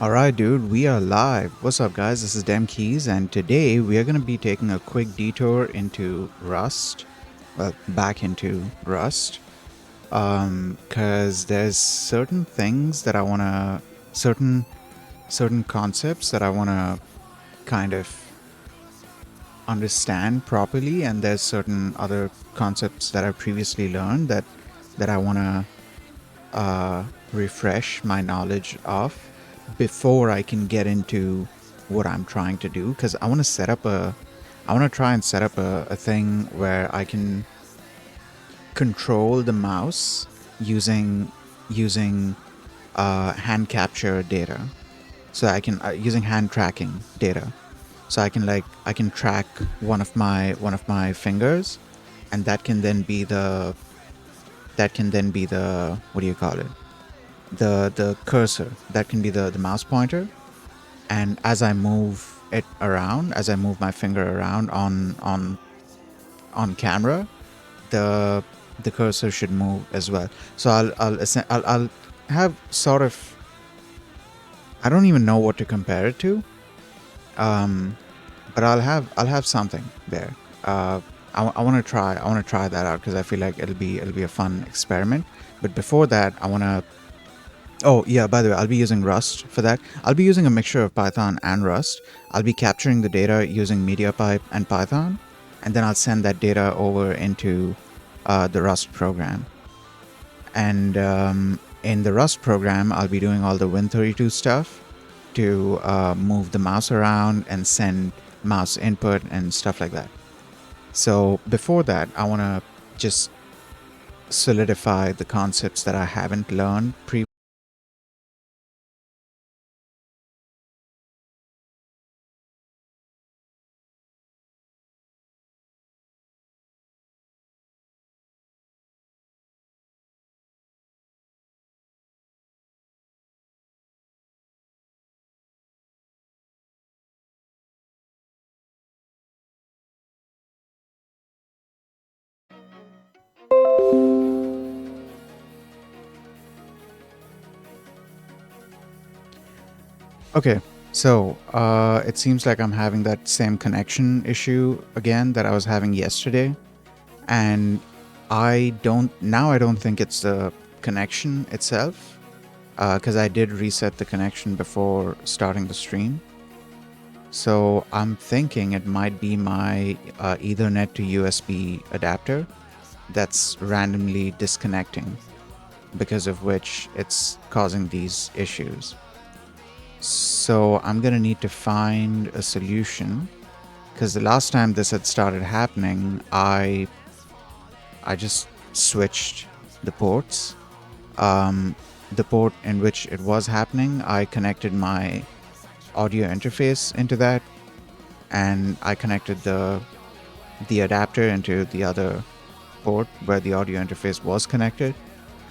Alright, dude, we are live. What's up, guys? This is Dem Keys, and today we are going to be taking a quick detour into Rust. Well, back into Rust. Because there's certain things that I want to. Certain concepts that I want to kind of understand properly, and there's certain other concepts that I've previously learned that I want to refresh my knowledge of before I can get into what I'm trying to do, because I want to try and set up a thing where I can control the mouse using hand capture data. So I can using hand tracking data. So I can track one of my fingers, and that can then be the what do you call it? The cursor. That can be the mouse pointer. And as I move it around, as I move my finger around on camera, the cursor should move as well. So I'll have sort of, I don't even know what to compare it to, but I'll have something there. I want to try that out because I feel like it'll be a fun experiment. But before that, I want to. Oh yeah, by the way, I'll be using Rust for that. I'll be using a mixture of Python and Rust. I'll be capturing the data using Mediapipe and Python, and then I'll send that data over into the Rust program. And in the Rust program, I'll be doing all the Win32 stuff to move the mouse around and send mouse input and stuff like that. So before that, I want to just solidify the concepts that I haven't learned previously. Okay, so it seems like I'm having that same connection issue again that I was having yesterday, and I don't think it's the connection itself, because I did reset the connection before starting the stream. So I'm thinking it might be my Ethernet to USB adapter that's randomly disconnecting, because of which it's causing these issues. So I'm gonna need to find a solution, because the last time this had started happening, I just switched the ports. The port in which it was happening, I connected my audio interface into that, and I connected the adapter into the other port where the audio interface was connected,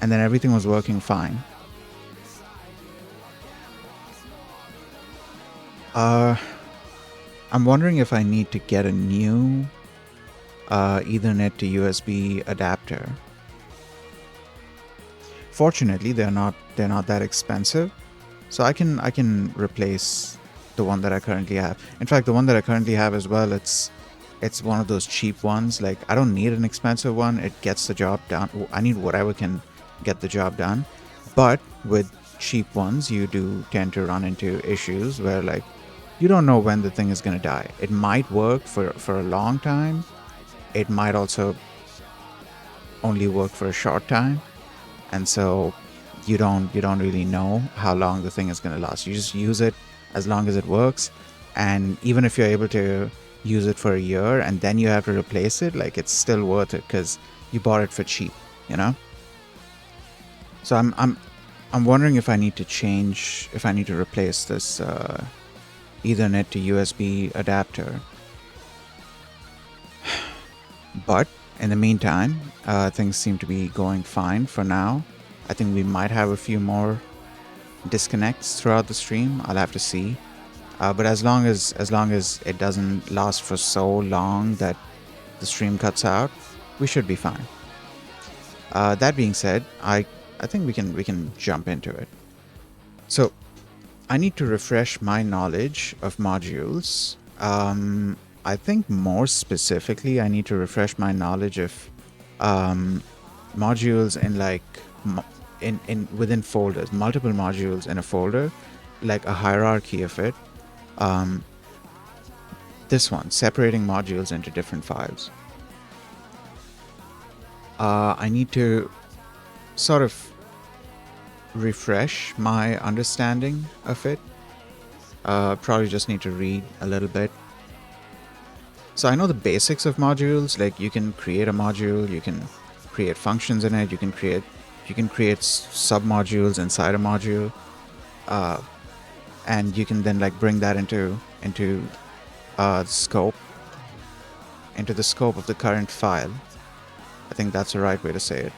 and then everything was working fine. I'm wondering if I need to get a new Ethernet to USB adapter. Fortunately, they're not that expensive, so I can replace the one that I currently have. In fact, the one that I currently have as well, it's one of those cheap ones. Like, I don't need an expensive one. It gets the job done. I need whatever can get the job done. But with cheap ones, you do tend to run into issues where, like, you don't know when the thing is going to die. It might work for a long time. It might also only work for a short time. And so you don't really know how long the thing is going to last. You just use it as long as it works. And even if you're able to use it for a year and then you have to replace it, like, it's still worth it because you bought it for cheap, you know? So I'm wondering if I need to replace this Ethernet to USB adapter. But in the meantime, things seem to be going fine for now. I think we might have a few more disconnects throughout the stream. I'll have to see. But as long as it doesn't last for so long that the stream cuts out, we should be fine. That being said, I think we can jump into it. So I need to refresh my knowledge of modules. I think more specifically, I need to refresh my knowledge of modules in like in within folders, multiple modules in a folder, like a hierarchy of it. This one, separating modules into different files. I need to sort of refresh my understanding of it. Probably just need to read a little bit. So I know the basics of modules, like you can create a module, you can create functions in it, you can create sub-modules inside a module, and you can then like bring that into scope, into the scope of the current file. I think that's the right way to say it.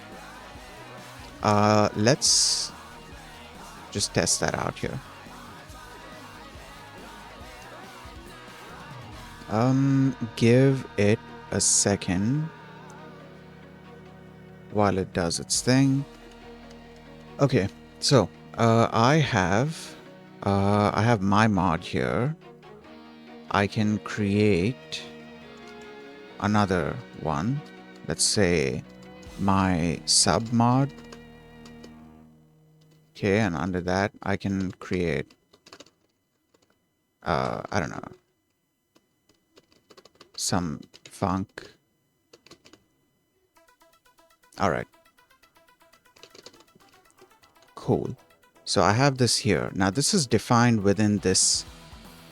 Let's just test that out here. Give it a second while it does its thing. Okay, so I have my mod here. I can create another one. Let's say my sub mod. Okay, and under that I can create I don't know, some func. All right. Cool. So I have this here. Now this is defined within this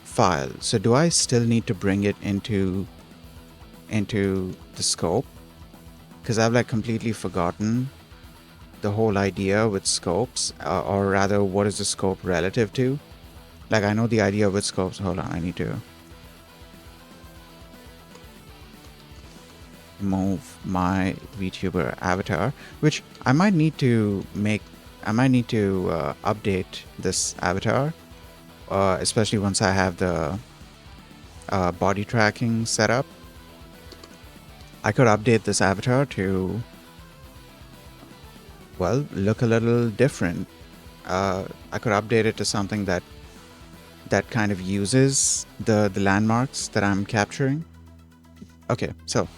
file. So do I still need to bring it into the scope? Because I've like completely forgotten the whole idea with scopes, or rather what is the scope relative to? Like I know the idea with scopes. Hold on, I need to move my VTuber avatar, which I might need to update this avatar, especially once I have the body tracking set up. I could update this avatar to, well, look a little different. I could update it to something that kind of uses the landmarks that I'm capturing. Okay, so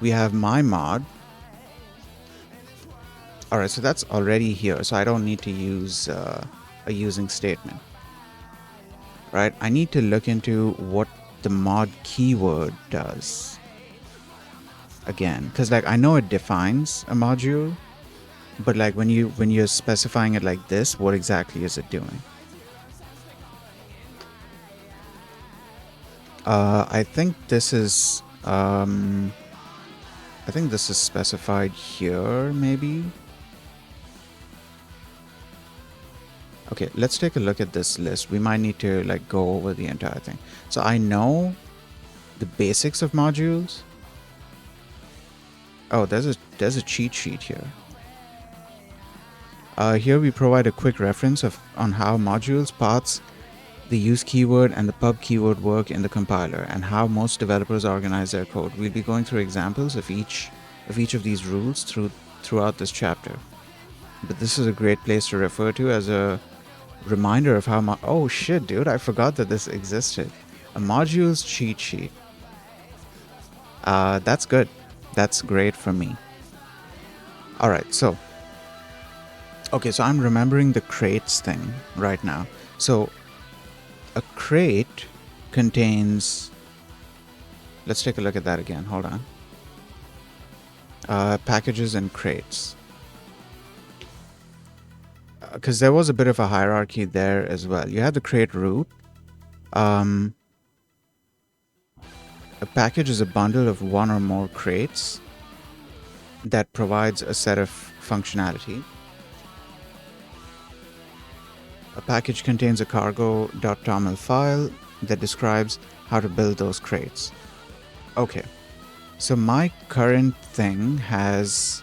we have my mod. All right, so that's already here, so I don't need to use a using statement, right? I need to look into what the mod keyword does again, because like I know it defines a module, but like when you're specifying it like this, what exactly is it doing? I think this is specified here, maybe. Okay, let's take a look at this list. We might need to like go over the entire thing. So I know the basics of modules. Oh, there's a cheat sheet here. Here we provide a quick reference on how modules, paths, the use keyword, and the pub keyword work in the compiler, and how most developers organize their code. We'll be going through examples of each of these rules throughout this chapter. But this is a great place to refer to as a reminder of how oh shit, dude, I forgot that this existed. A modules cheat sheet. That's good. That's great for me. All right, so okay, so I'm remembering the crates thing right now. So a crate contains, let's take a look at that again. Hold on. Packages and crates. Because there was a bit of a hierarchy there as well. You have the crate root. A package is a bundle of one or more crates that provides a set of functionality. A package contains a cargo.toml file that describes how to build those crates. Okay, so my current thing has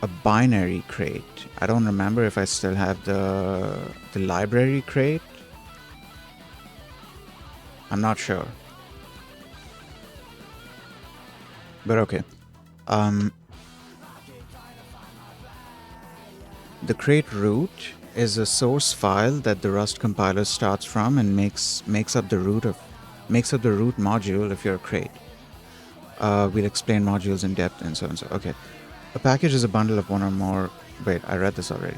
a binary crate. I don't remember if I still have the library crate. I'm not sure. But okay. The crate root is a source file that the Rust compiler starts from and makes up the root module of your crate. We'll explain modules in depth and so on. So, okay. A package is a bundle of one or more. Wait, I read this already.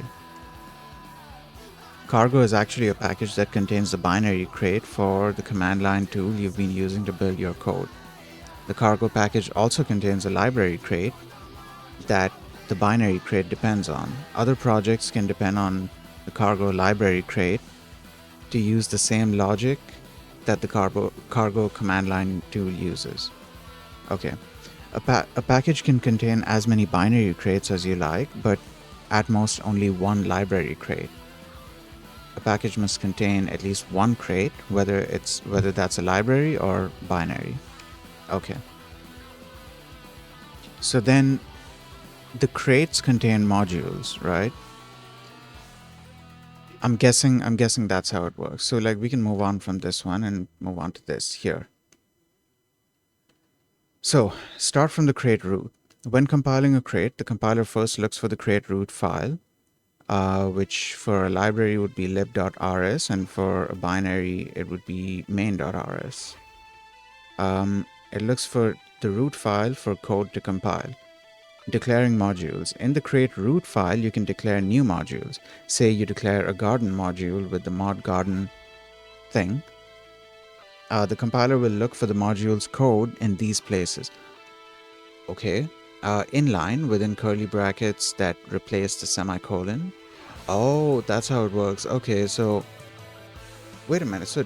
Cargo is actually a package that contains the binary crate for the command line tool you've been using to build your code. The cargo package also contains a library crate that the binary crate depends on. Other projects can depend on the cargo library crate to use the same logic that the cargo command line tool uses. Okay. A package can contain as many binary crates as you like, but at most only one library crate. A package must contain at least one crate, whether that's a library or binary. Okay. So then the crates contain modules, right? I'm guessing that's how it works. So like we can move on from this one and move on to this here. So start from the crate root. When compiling a crate, the compiler first looks for the crate root file, which for a library would be lib.rs, and for a binary it would be main.rs. It looks for the root file for code to compile. Declaring modules. In the crate root file, you can declare new modules. Say you declare a garden module with the mod garden thing. The compiler will look for the module's code in these places. Okay. Inline within curly brackets that replace the semicolon. Oh, that's how it works. Okay, so wait a minute. So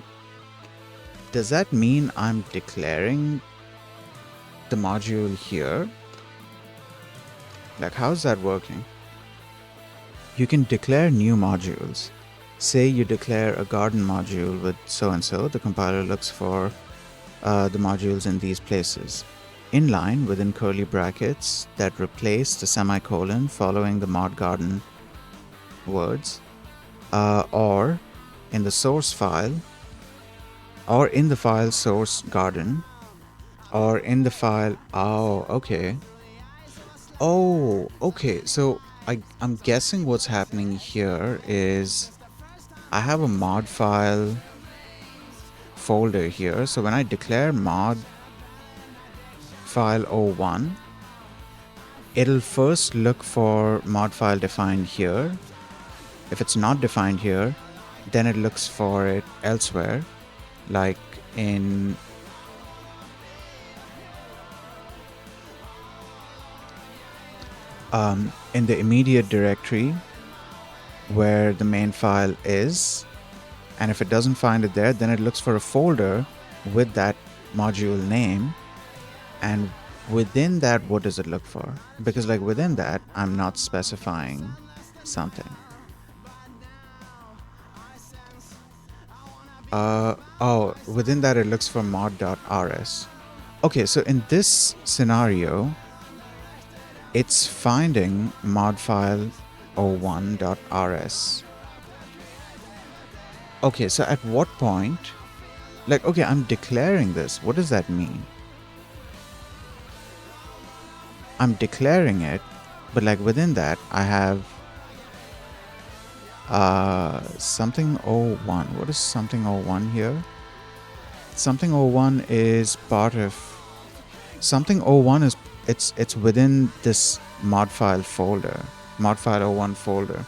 does that mean I'm declaring the module here? Like, how's that working? You can declare new modules. Say you declare a garden module with so-and-so. The compiler looks for the modules in these places. Inline within curly brackets that replace the semicolon following the mod garden words, or in the source file, or in the file source garden, or in the file. Oh, okay. Oh, okay. So I'm guessing what's happening here is I have a mod file folder here. So when I declare mod file 01, it'll first look for mod file defined here. If it's not defined here, then it looks for it elsewhere, like in the immediate directory where the main file is, and if it doesn't find it there, then it looks for a folder with that module name, and within that, what does it look for? Because like within that, I'm not specifying something. Within that it looks for mod.rs. Okay, so in this scenario, it's finding mod file 01.rs. Okay, so at what point, like, okay, I'm declaring this. What does that mean? I'm declaring it, but like within that, I have something 01. What is something 01 here? Something 01 is part of something 01 is it's within this mod file folder, mod file 01 folder.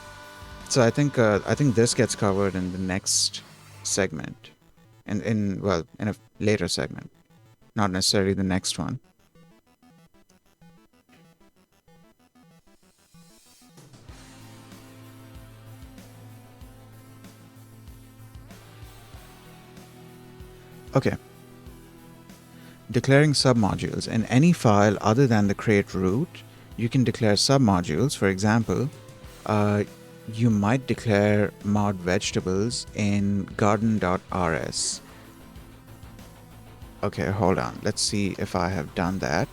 So I think this gets covered in the next segment, in a later segment, not necessarily the next one. Okay. Declaring submodules. In any file other than the crate root, you can declare submodules. For example, you might declare mod vegetables in garden.rs. Okay, hold on. Let's see if I have done that.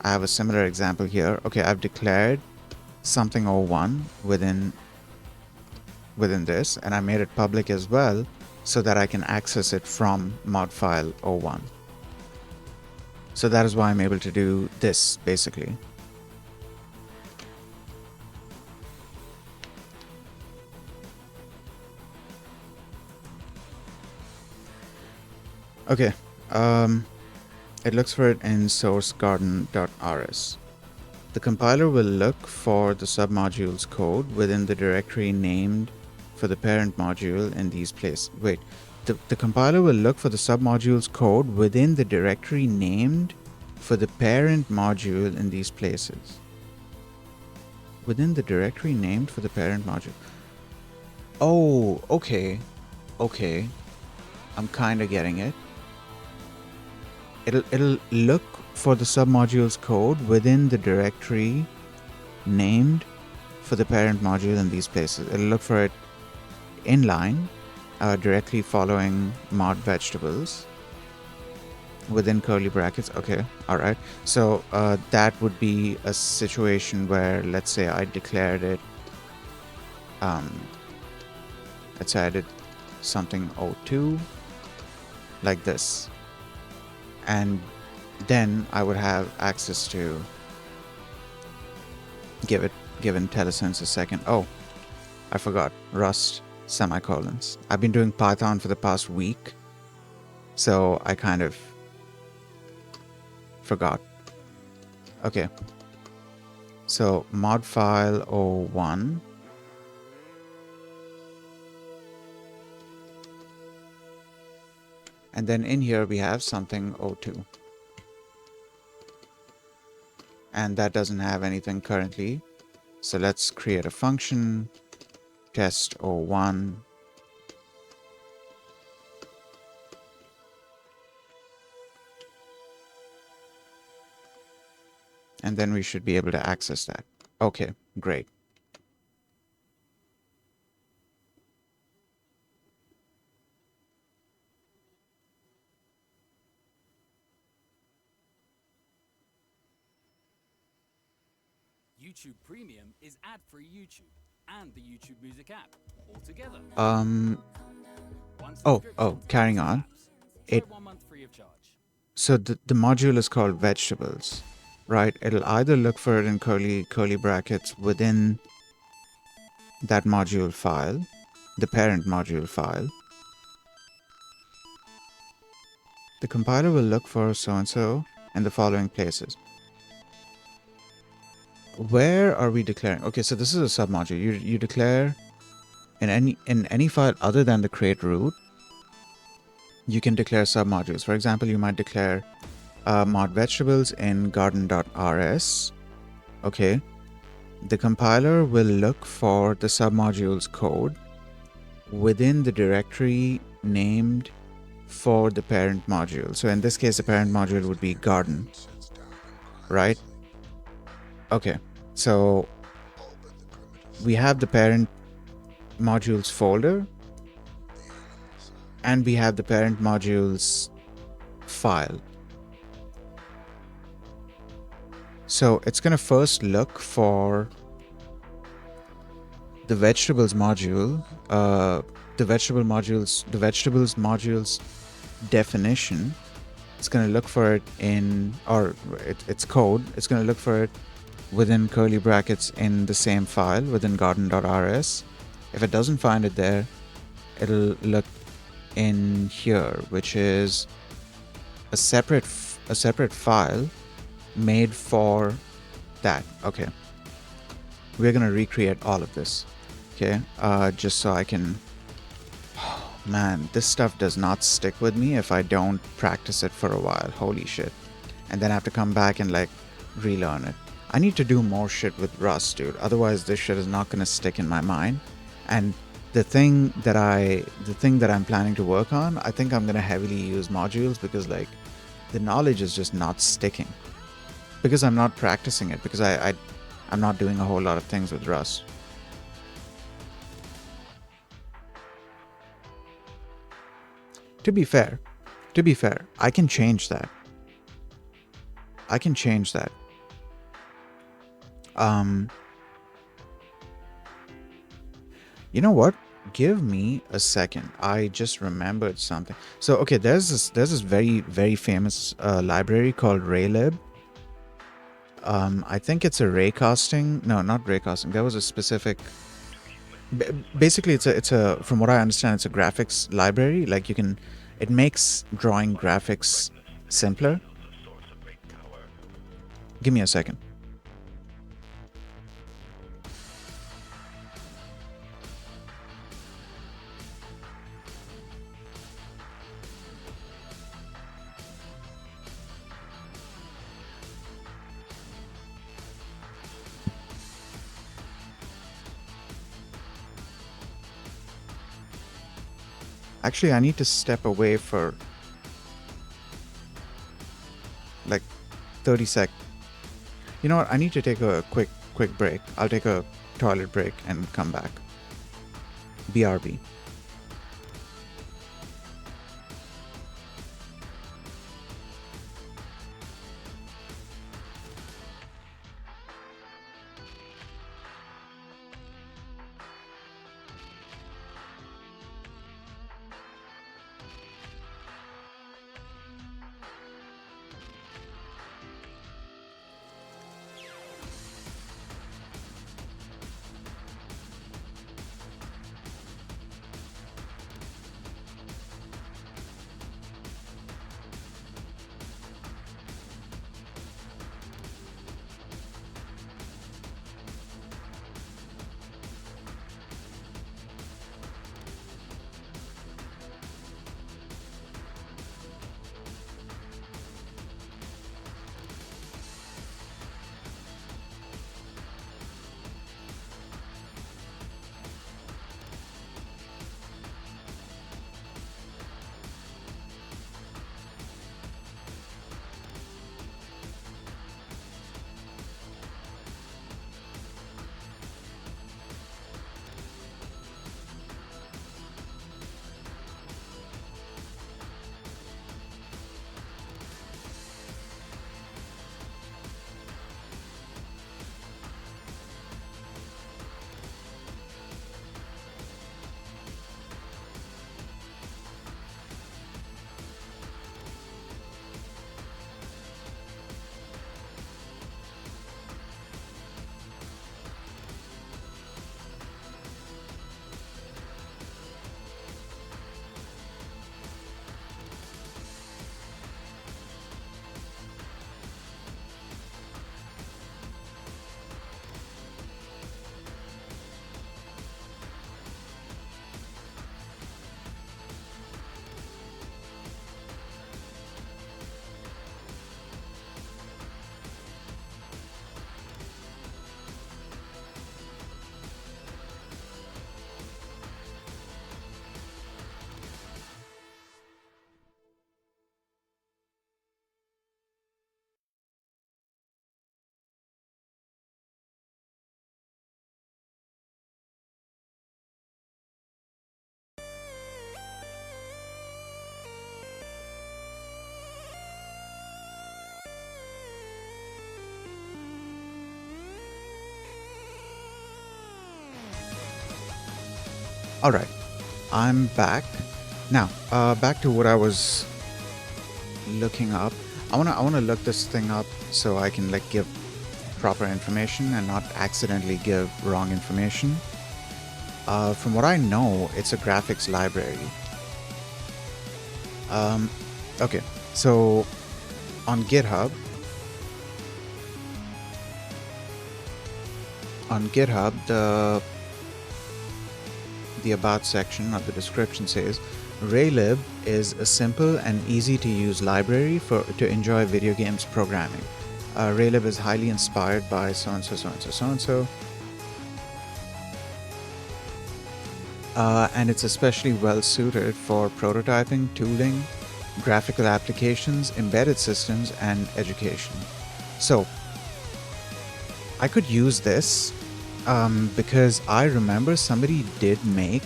I have a similar example here. Okay, I've declared something 01 within this, and I made it public as well, so that I can access it from mod file 01. So that is why I'm able to do this, basically. Okay. It looks for it in source garden.rs. The compiler will look for the submodule's code within the directory named for the parent module in these places. Wait, the compiler will look for the submodule's code within the directory named for the parent module in these places. Within the directory named for the parent module. Oh, okay. Okay. I'm kind of getting it. It'll look for the submodule's code within the directory named for the parent module in these places. It'll look for it inline, directly following mod vegetables within curly brackets. Okay, all right. So that would be a situation where, let's say I declared it, let's say I did something O2 like this, and then I would have access to give IntelliSense a second. Oh, I forgot. Rust semicolons. I've been doing Python for the past week, so I kind of forgot. Okay. So mod file 01. And then in here we have something O2. And that doesn't have anything currently. So let's create a function, test 01. And then we should be able to access that. Okay, great. YouTube Premium is ad-free YouTube and the YouTube Music app all together. Carrying on. Try 1 month free of charge. So the module is called vegetables, right? It'll either look for it in curly brackets within that module file, the parent module file. The compiler will look for so-and-so in the following places. Where are we declaring? Okay, so this is a submodule. You declare in any file other than the create root, you can declare submodules. For example, you might declare mod vegetables in garden.rs. Okay. The compiler will look for the submodule's code within the directory named for the parent module. So in this case, the parent module would be garden, right? Okay, so we have the parent modules folder and we have the parent modules file. So it's going to first look for the vegetables module, the vegetables modules definition. It's going to look for it in, or its code. It's going to look for it within curly brackets in the same file within garden.rs. If it doesn't find it there, it'll look in here, which is a separate file made for that. Okay, we're gonna recreate all of this. Okay, just so I can. Oh, man, this stuff does not stick with me if I don't practice it for a while. Holy shit! And then I have to come back and like relearn it. I need to do more shit with Rust, dude. Otherwise, this shit is not gonna stick in my mind. And the thing that I'm planning to work on, I think I'm gonna heavily use modules because like the knowledge is just not sticking. Because I'm not practicing it, because I'm not doing a whole lot of things with Rust. To be fair, I can change that. You know what? Give me a second. I just remembered something. So okay, there's this very, very famous library called raylib. I think it's a raycasting. No, not raycasting. There was a specific. Basically, it's a. From what I understand, it's a graphics library. Like you can It makes drawing graphics simpler. Give me a second. Actually, I need to step away for like 30 sec. You know what? I need to take a quick break. I'll take a toilet break and come back. BRB. All right, I'm back. Now, back to what I was looking up. I wanna look this thing up so I can like give proper information and not accidentally give wrong information. From what I know, it's a graphics library. Okay, so on GitHub, the about section of the description says Raylib is a simple and easy to use library to enjoy video games programming. Raylib is highly inspired by so and so, so and so, so and so. And it's especially well suited for prototyping, tooling, graphical applications, embedded systems, and education. So I could use this because I remember somebody did make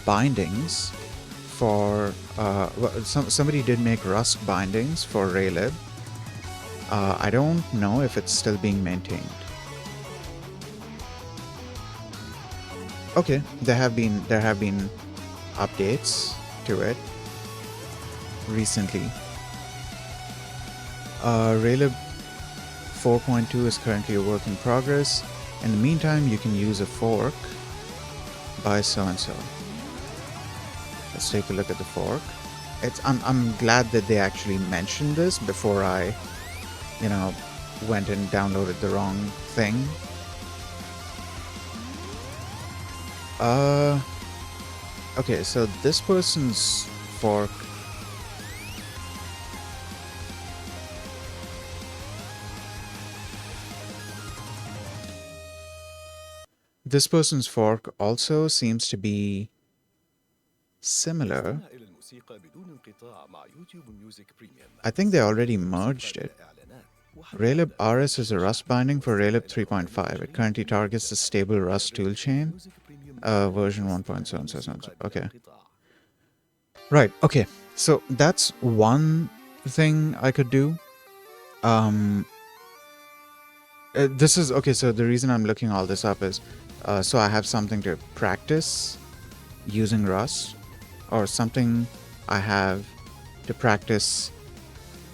bindings for somebody did make Rust bindings for Raylib. I don't know if it's still being maintained. Okay, there have been updates to it recently. Raylib 4.2 is currently a work in progress. In the meantime, you can use a fork by so-and-so. Let's take a look at the fork. I'm glad that they actually mentioned this before I, went and downloaded the wrong thing. Okay, so this person's fork. This person's fork also seems to be similar. I think they already merged it. Raylib RS is a Rust binding for Raylib 3.5. It currently targets the stable Rust toolchain, version 1.7. Okay. Right, okay. So that's one thing I could do. This is, okay, so the reason I'm looking all this up is, so I have something to practice using Rust, or something I have to practice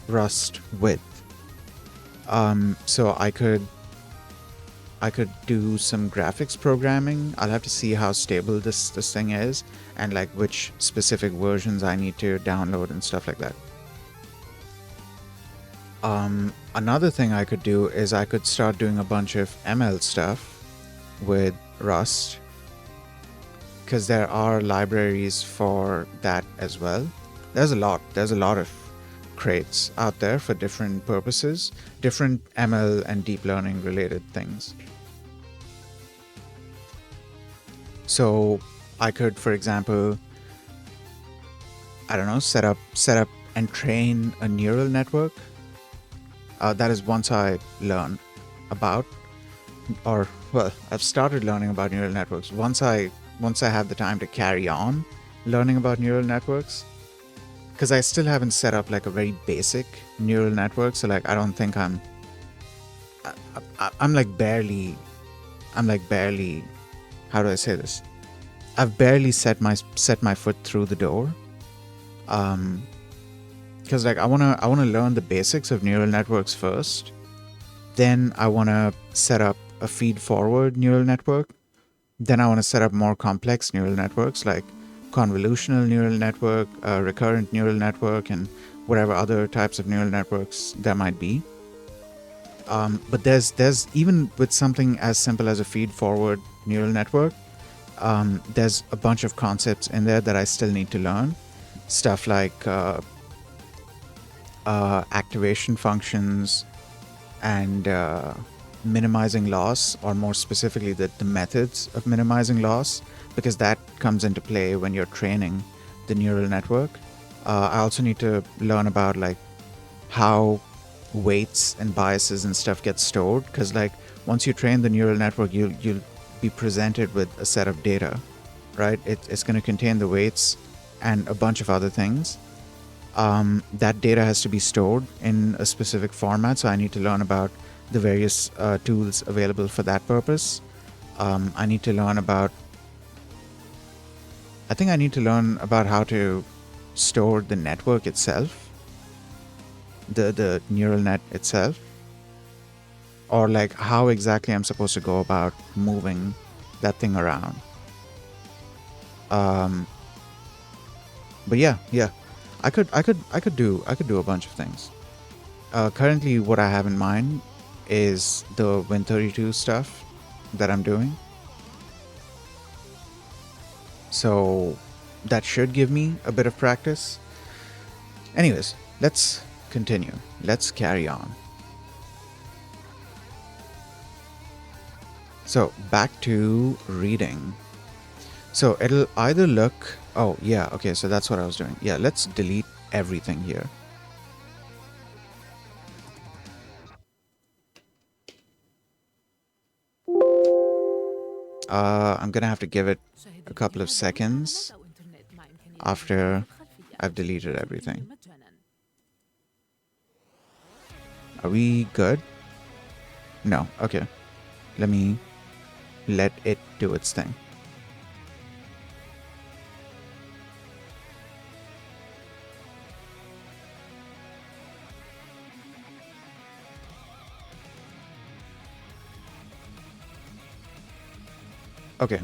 Rust with. So I could do some graphics programming. I'll have to see how stable this thing is, and like which specific versions I need to download and stuff like that. Another thing I could do is I could start doing a bunch of ML stuff with Rust, because there are libraries for that as well. There's a lot of crates out there for different purposes, different ML and deep learning related things. So I could, for example, I don't know, set up and train a neural network. That is once I learn about, or well, I've started learning about neural networks. Once I have the time to carry on learning about neural networks, because I still haven't set up like a very basic neural network. So like, I don't think I'm like barely, how do I say this? I've barely set my foot through the door. Because like I wanna learn the basics of neural networks first. Then I wanna set up a feed forward neural network. Then I want to set up more complex neural networks like convolutional neural network, recurrent neural network, and whatever other types of neural networks there might be. But there's even with something as simple as a feed forward neural network, there's a bunch of concepts in there that I still need to learn. Stuff like activation functions and minimizing loss, or more specifically the methods of minimizing loss, because that comes into play when you're training the neural network. I also need to learn about like how weights and biases and stuff get stored, because like once you train the neural network, you'll be presented with a set of data, right? It's going to contain the weights and a bunch of other things. That data has to be stored in a specific format, so I need to learn about the various tools available for that purpose. I need to learn about how to store the network itself, the neural net itself, or like how exactly I'm supposed to go about moving that thing around. But yeah, I could do a bunch of things. Currently, what I have in mind is the Win32 stuff that I'm doing. So that should give me a bit of practice. Anyways, let's continue. Let's carry on. So back to reading. So it'll either look, oh yeah, okay, so that's what I was doing. Yeah, let's delete everything here. I'm gonna have to give it a couple of seconds after I've deleted everything. Are we good? No, okay. Let me let it do its thing. Okay.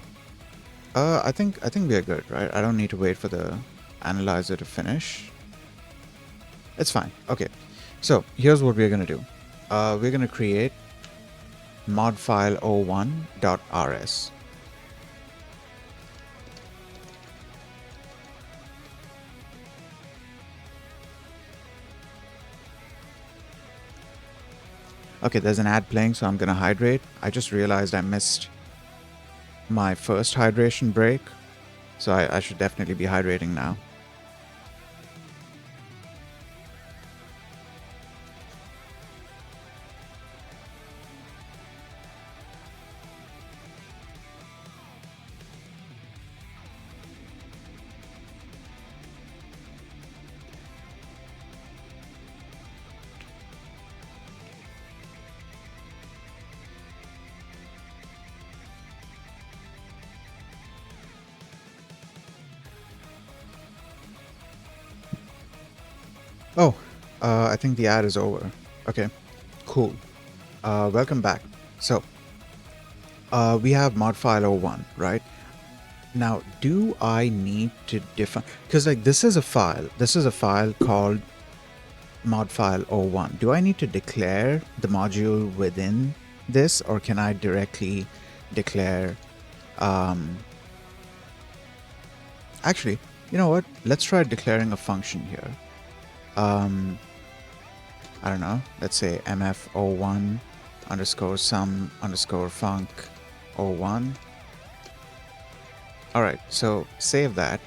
I think we are good, right? I don't need to wait for the analyzer to finish. It's fine. Okay. So here's what we're gonna do. We're gonna create modfile01.rs. Okay, there's an ad playing, so I'm gonna hydrate. I just realized I missed my first hydration break, so I should definitely be hydrating now. Oh, I think the ad is over. Okay, cool. Welcome back. So, we have modfile01, right? Now, do I need to define... Because, like, this is a file. This is a file called modfile01. Do I need to declare the module within this, or can I directly declare... Actually, you know what? Let's try declaring a function here. I don't know. Let's say mf01 underscore sum underscore func 01. All right, so save that.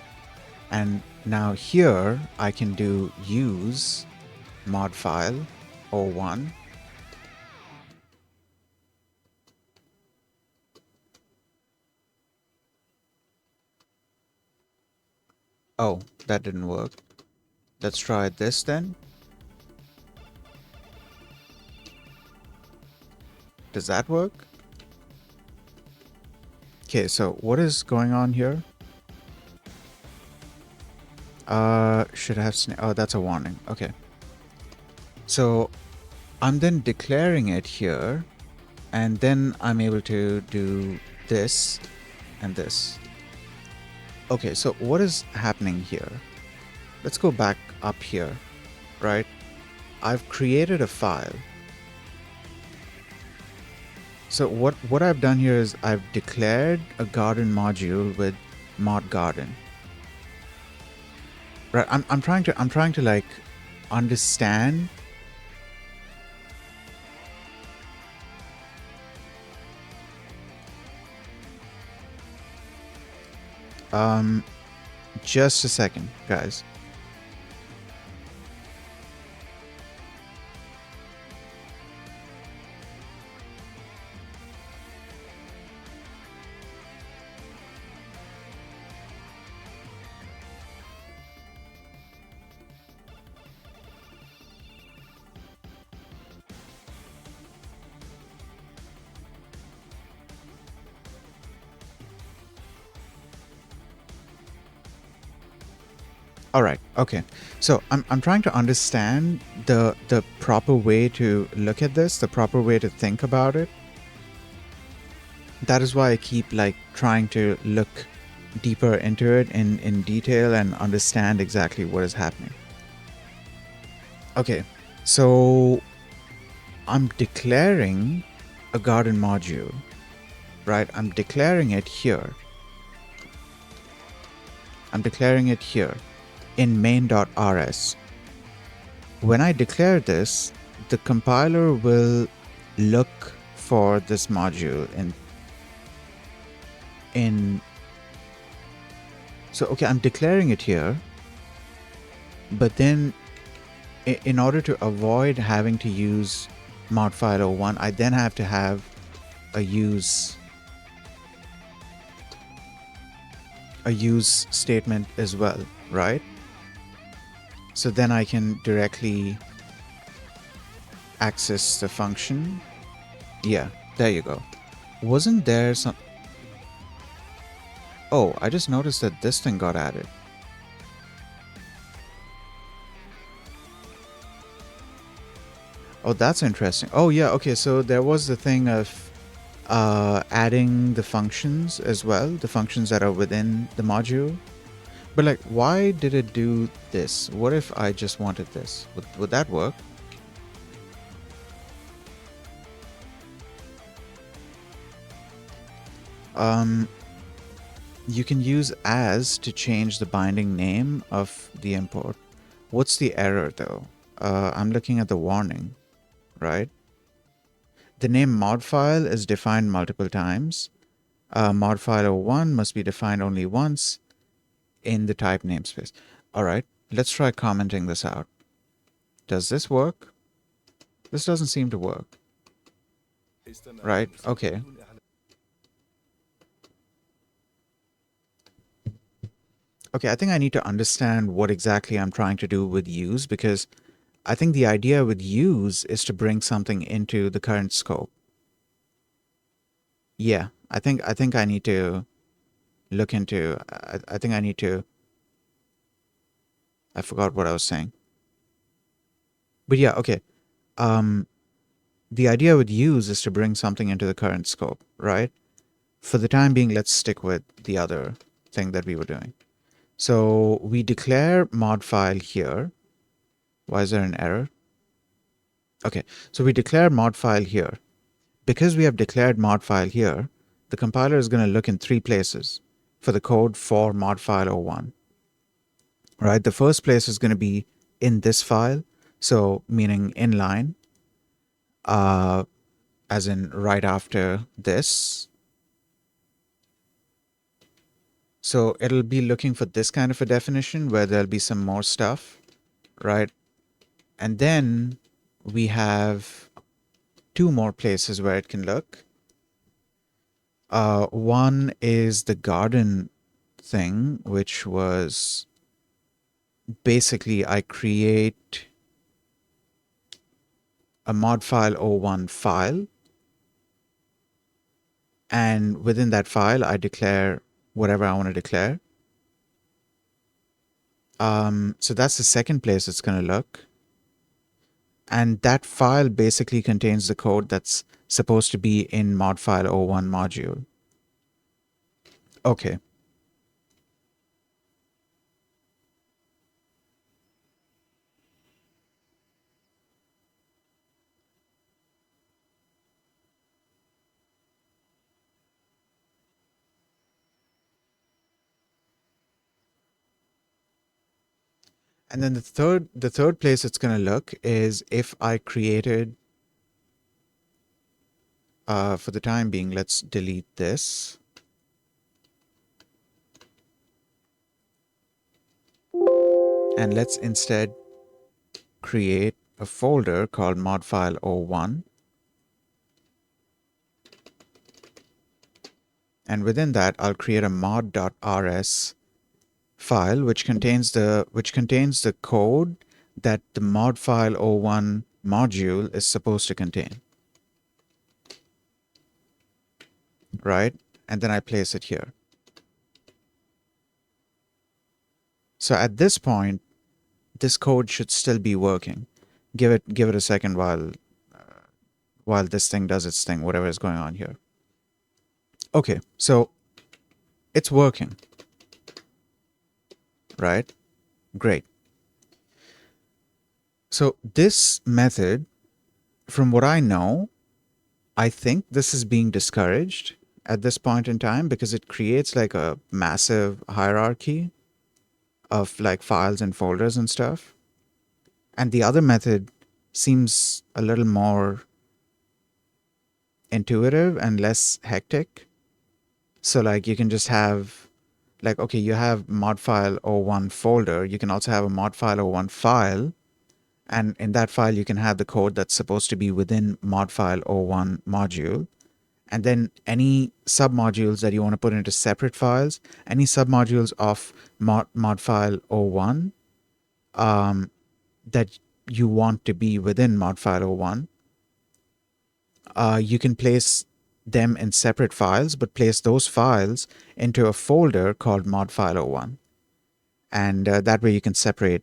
And now here I can do use modfile 01. Oh, that didn't work. Let's try this then. Does that work? Okay, so what is going on here? Should I have... Oh, that's a warning. Okay. So I'm then declaring it here, and then I'm able to do this and this. Okay, so what is happening here? Let's go back up here, right? I've created a file. So what I've done here is I've declared a garden module with mod garden. Right, I'm trying to like understand just a second, guys. All right. Okay. So I'm trying to understand the proper way to look at this, the proper way to think about it. That is why I keep like trying to look deeper into it in detail and understand exactly what is happening. Okay. So I'm declaring a garden module, right? I'm declaring it here. I'm declaring it here in main.rs. When I declare this, the compiler will look for this module so okay, I'm declaring it here, but then in order to avoid having to use modfile01, I then have to have a use statement as well, right? So then I can directly access the function. Yeah, there you go. Wasn't there some... Oh, I just noticed that this thing got added. Oh, that's interesting. Oh yeah, okay, so there was the thing of adding the functions as well, the functions that are within the module. But like, why did it do this? What if I just wanted this? Would that work? You can use as to change the binding name of the import. What's the error though? I'm looking at the warning, right? The name mod file is defined multiple times. Mod file 01 must be defined only once in the type namespace. All right, let's try commenting this out. Does this work? This doesn't seem to work. Right, okay. Okay, I think I need to understand what exactly I'm trying to do with use, because I think the idea with use is to bring something into the current scope. Yeah, I think I need to look into, I think I need to, I forgot what I was saying. But yeah, okay. The idea with use is to bring something into the current scope, right? For the time being, let's stick with the other thing that we were doing. So we declare mod file here. Why is there an error? Okay, so we declare mod file here. Because we have declared mod file here, the compiler is going to look in 3 places for the code for mod file 01. Right? The first place is going to be in this file, so meaning inline, as in right after this. So it'll be looking for this kind of a definition where there'll be some more stuff, right? And then we have 2 more places where it can look. One is the garden thing, which was basically I create a mod file 01 file, and within that file I declare whatever I want to declare. So that's the second place it's going to look. And that file basically contains the code that's supposed to be in mod file 01 module. Okay. And then the third place it's going to look is if I created, for the time being, let's delete this. And let's instead create a folder called modfile 01. And within that, I'll create a mod.rs file which contains the code that the modfile 01 module is supposed to contain. Right? And then I place it here. So at this point, this code should still be working. Give it a second while this thing does its thing, whatever is going on here. Okay, so it's working. Right? Great. So this method, from what I know, I think this is being discouraged at this point in time because it creates like a massive hierarchy of like files and folders and stuff. And the other method seems a little more intuitive and less hectic. So like you can just have like, okay, you have modfile 01 folder. You can also have a modfile 01 file. And in that file, you can have the code that's supposed to be within modfile 01 module. And then any submodules that you want to put into separate files, any submodules of modfile 01 that you want to be within modfile 01, you can place them in separate files, but place those files into a folder called modfile 01. And that way you can separate,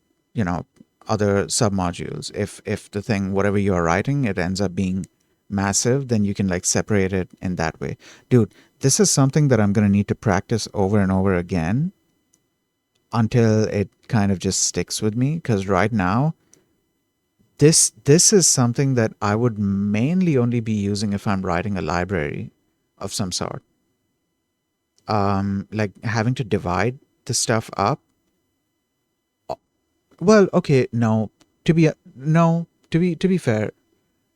other submodules. If the thing, whatever you're writing, it ends up being massive, then you can like separate it in that way. Dude, this is something that I'm going to need to practice over and over again until it kind of just sticks with me. Because right now, this is something that I would mainly only be using if I'm writing a library of some sort. Like having to divide the stuff up. Well, okay, no. To be fair,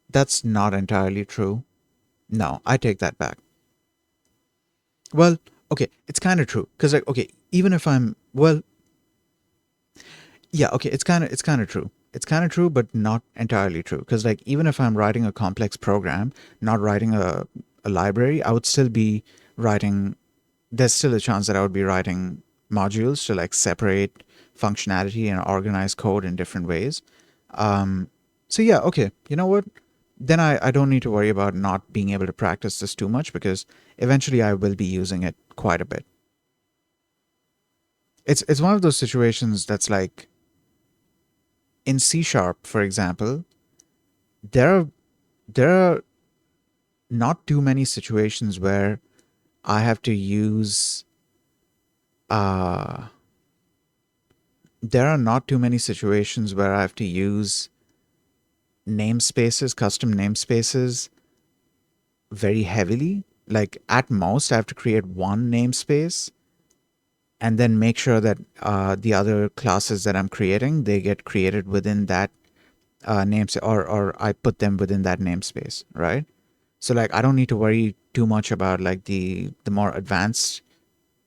that's not entirely true. No, I take that back. Well, okay, it's kind of true because like okay, even if I'm well, yeah, okay, it's kind of true. It's kind of true, but not entirely true because like even if I'm writing a complex program, not writing a library, I would still be writing. There's still a chance that I would be writing modules to like separate functionality and organize code in different ways. Um, so yeah, okay, you know what? Then I don't need to worry about not being able to practice this too much because eventually I will be using it quite a bit. It's one of those situations that's like in C sharp, for example, there are there are not too many situations where I have to use uh there are not too many situations where I have to use namespaces, custom namespaces very heavily. Like at most I have to create one namespace and then make sure that the other classes that I'm creating, they get created within that namespace, or I put them within that namespace, right? So like I don't need to worry too much about like the more advanced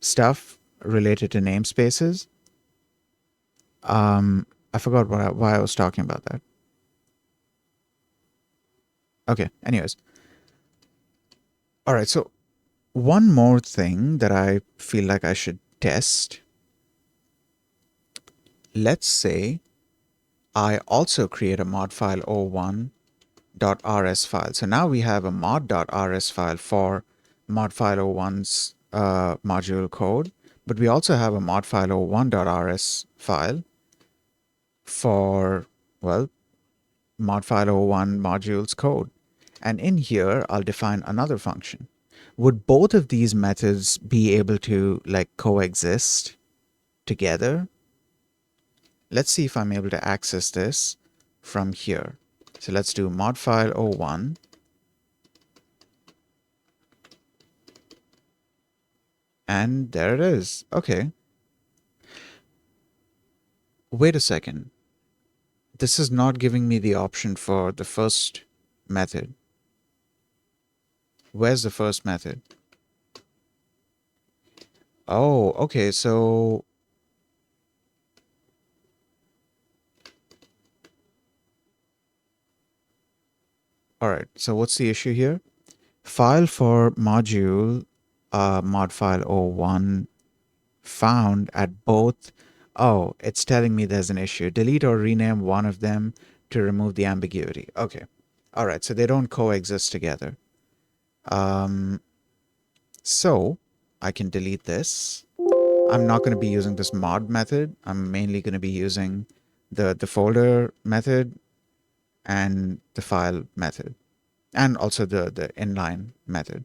stuff related to namespaces. I forgot why I was talking about that. Okay, anyways. All right, so one more thing that I feel like I should test. Let's say I also create a mod file o1.rs file. So now we have a mod.rs file for mod file o1's module code, but we also have a mod file o1.rs file for, well, mod file o1 modules code. And in here, I'll define another function. Would both of these methods be able to like coexist together? Let's see if I'm able to access this from here. So let's do mod file o1. And there it is. Okay. Wait a second. This is not giving me the option for the first method. Where's the first method? Oh, okay. So all right. So what's the issue here? File for module mod file o1 found at both. Oh, it's telling me there's an issue. Delete or rename one of them to remove the ambiguity. Okay. All right. So they don't coexist together. So I can delete this. I'm not going to be using this mod method. I'm mainly going to be using the folder method and the file method, and also the inline method.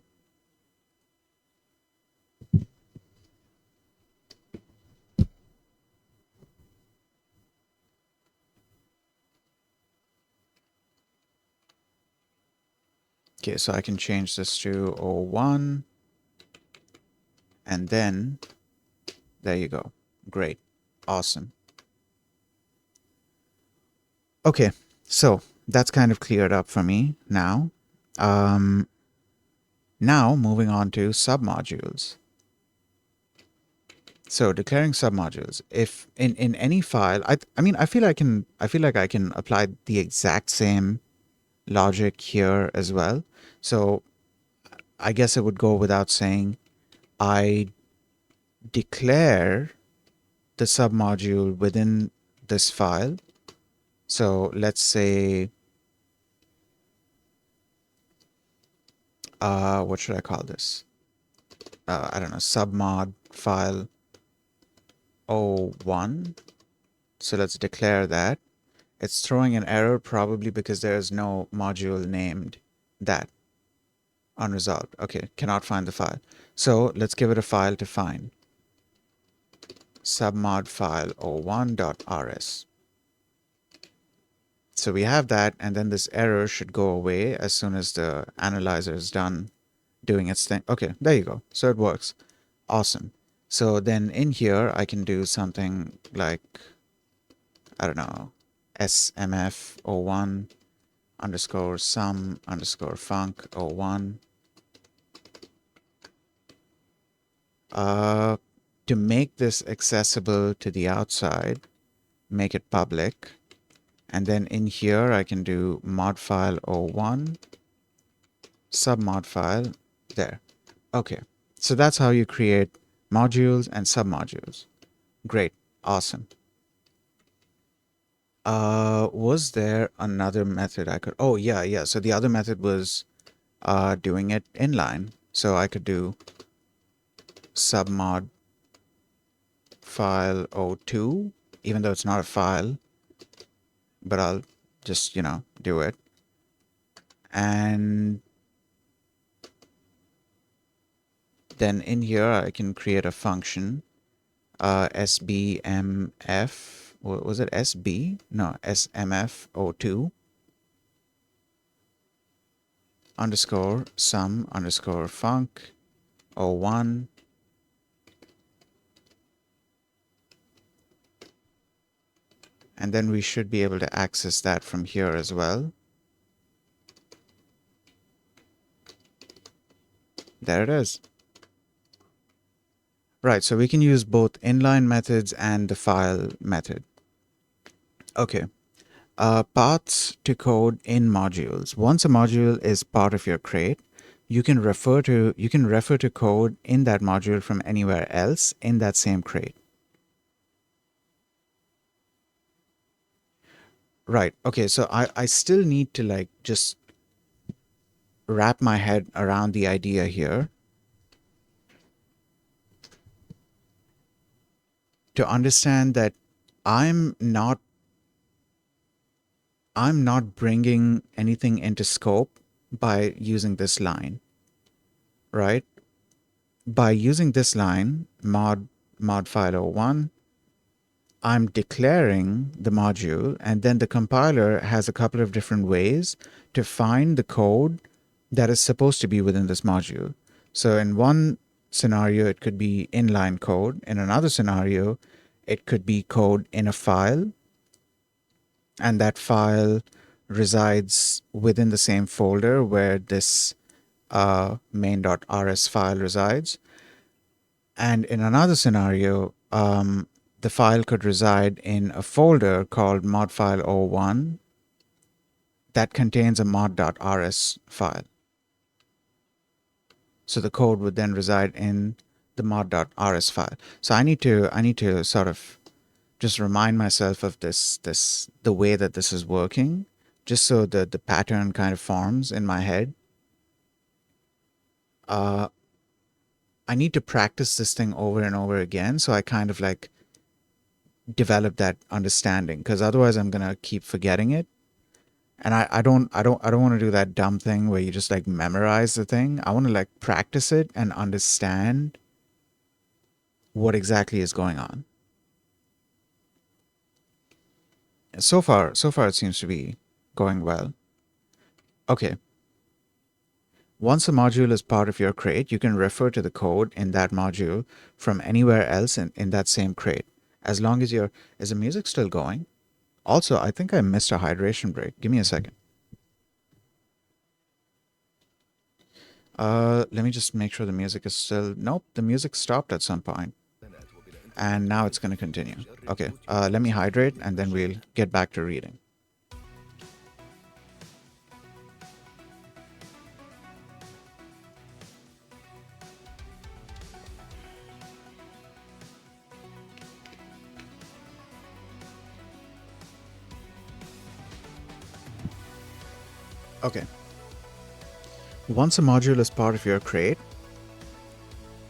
Okay, so I can change this to O1, and then there you go. Great. Awesome. Okay, so that's kind of cleared up for me now. Now moving on to submodules. So declaring submodules. If in any file, I mean I feel like I can apply the exact same logic here as well. So I guess it would go without saying I declare the submodule within this file. So let's say what should I call this? I don't know, submod file o1. So let's declare that. It's throwing an error probably because there is no module named that. Unresolved. Okay, cannot find the file. So let's give it a file to find. Submod file o1.rs. So we have that, and then this error should go away as soon as the analyzer is done doing its thing. Okay, there you go. So it works. Awesome. So then in here, I can do something like, I don't know, smf01 underscore sum underscore func 01. To make this accessible to the outside, make it public. And then in here, I can do mod file 01, submod file, there. Okay, so that's how you create modules and submodules. Great, awesome. Was there another method I could, oh yeah. So the other method was doing it inline. So I could do submod file 02, even though it's not a file, but I'll just, do it. And then in here, I can create a function, sbmf, was it sb? No, smf02 underscore sum underscore func 01. And then we should be able to access that from here as well. There it is. Right, so we can use both inline methods and the file method. Okay, paths to code in modules. Once a module is part of your crate, you can refer to code in that module from anywhere else in that same crate. Right, okay, so I still need to just wrap my head around the idea here to understand that I'm not bringing anything into scope by using this line, right? By using this line, mod file 01, I'm declaring the module, and then the compiler has a couple of different ways to find the code that is supposed to be within this module. So in one scenario, it could be inline code. In another scenario, it could be code in a file, and that file resides within the same folder where this main.rs file resides. And in another scenario, the file could reside in a folder called modfile01 that contains a mod.rs file. So the code would then reside in the mod.rs file. So I need to sort of just remind myself of the way that this is working, just so that the pattern kind of forms in my head. I need to practice this thing over and over again, so I kind of develop that understanding, because otherwise I'm gonna keep forgetting it. And I don't want to do that dumb thing where you just memorize the thing. I want to practice it and understand what exactly is going on. So far it seems to be going well. Okay. Once a module is part of your crate, you can refer to the code in that module from anywhere else in that same crate. As long as is the music still going? Also, I think I missed a hydration break. Give me a second. Let me just make sure the music is still... Nope, the music stopped at some point. And now it's going to continue. Okay, let me hydrate and then we'll get back to reading. Okay. Once a module is part of your crate,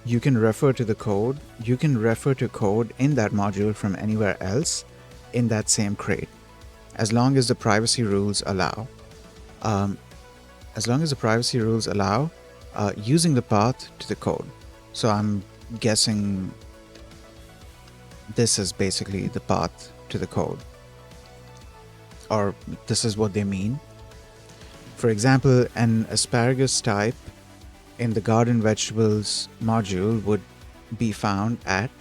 you can refer to the code. You can refer to code in that module from anywhere else in that same crate, as long as the privacy rules allow. as long as the privacy rules allow using the path to the code. So I'm guessing this is basically the path to the code, or this is what they mean. For example, an asparagus type in the garden vegetables module would be found at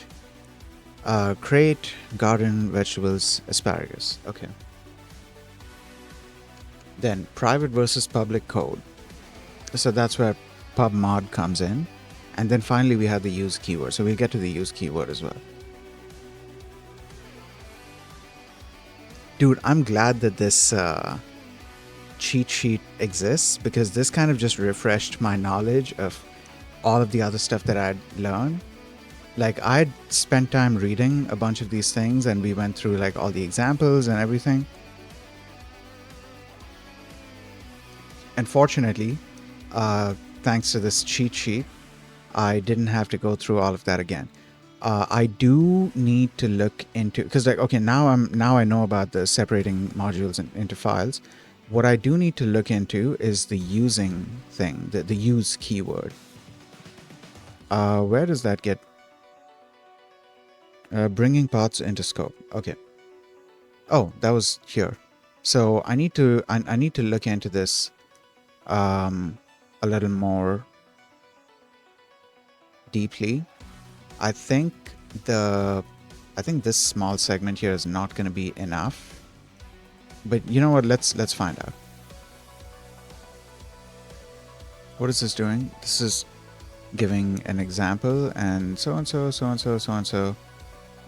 create garden vegetables asparagus. Okay. Then private versus public code. So that's where pub mod comes in. And then finally we have the use keyword. So we'll get to the use keyword as well. Dude, I'm glad that this cheat sheet exists, because this kind of just refreshed my knowledge of all of the other stuff that I'd learned. Like, I'd spent time reading a bunch of these things, and we went through like all the examples and everything. And fortunately, thanks to this cheat sheet, I didn't have to go through all of that again. I do need to look into, because like, okay, now I know about the separating modules into files. What I do need to look into is the using thing, the use keyword. Where does that get? Bringing paths into scope. Okay. Oh, that was here. So I need to look into this a little more deeply. I think this small segment here is not going to be enough. But you know what? Let's find out. What is this doing? This is giving an example, and so and so, so and so, so and so.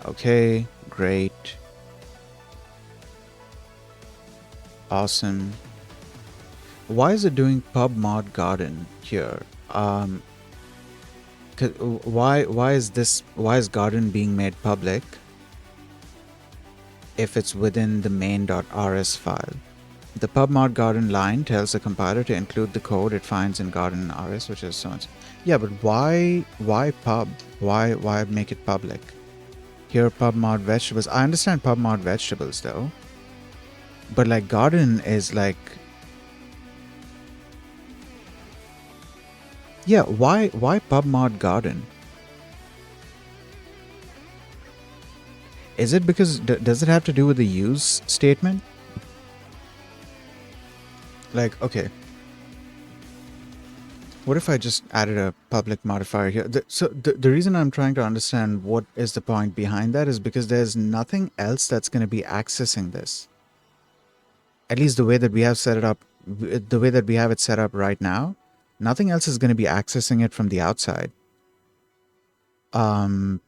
Okay, great. Awesome. Why is it doing pub mod garden here? Why is garden being made public if it's within the main.rs file? The pub mod garden line tells the compiler to include the code it finds in garden rs, which is so and so. Yeah, but why pub? Why make it public? Here, pub mod vegetables. I understand pub mod vegetables though, but like garden is like, yeah, why pub mod garden? Is it because does it have to do with the use statement? Like, okay, what if I just added a public modifier here? The reason I'm trying to understand what is the point behind that is because there's nothing else that's going to be accessing this. At least the way that we have set it up, the way that we have it set up right now, nothing else is going to be accessing it from the outside. I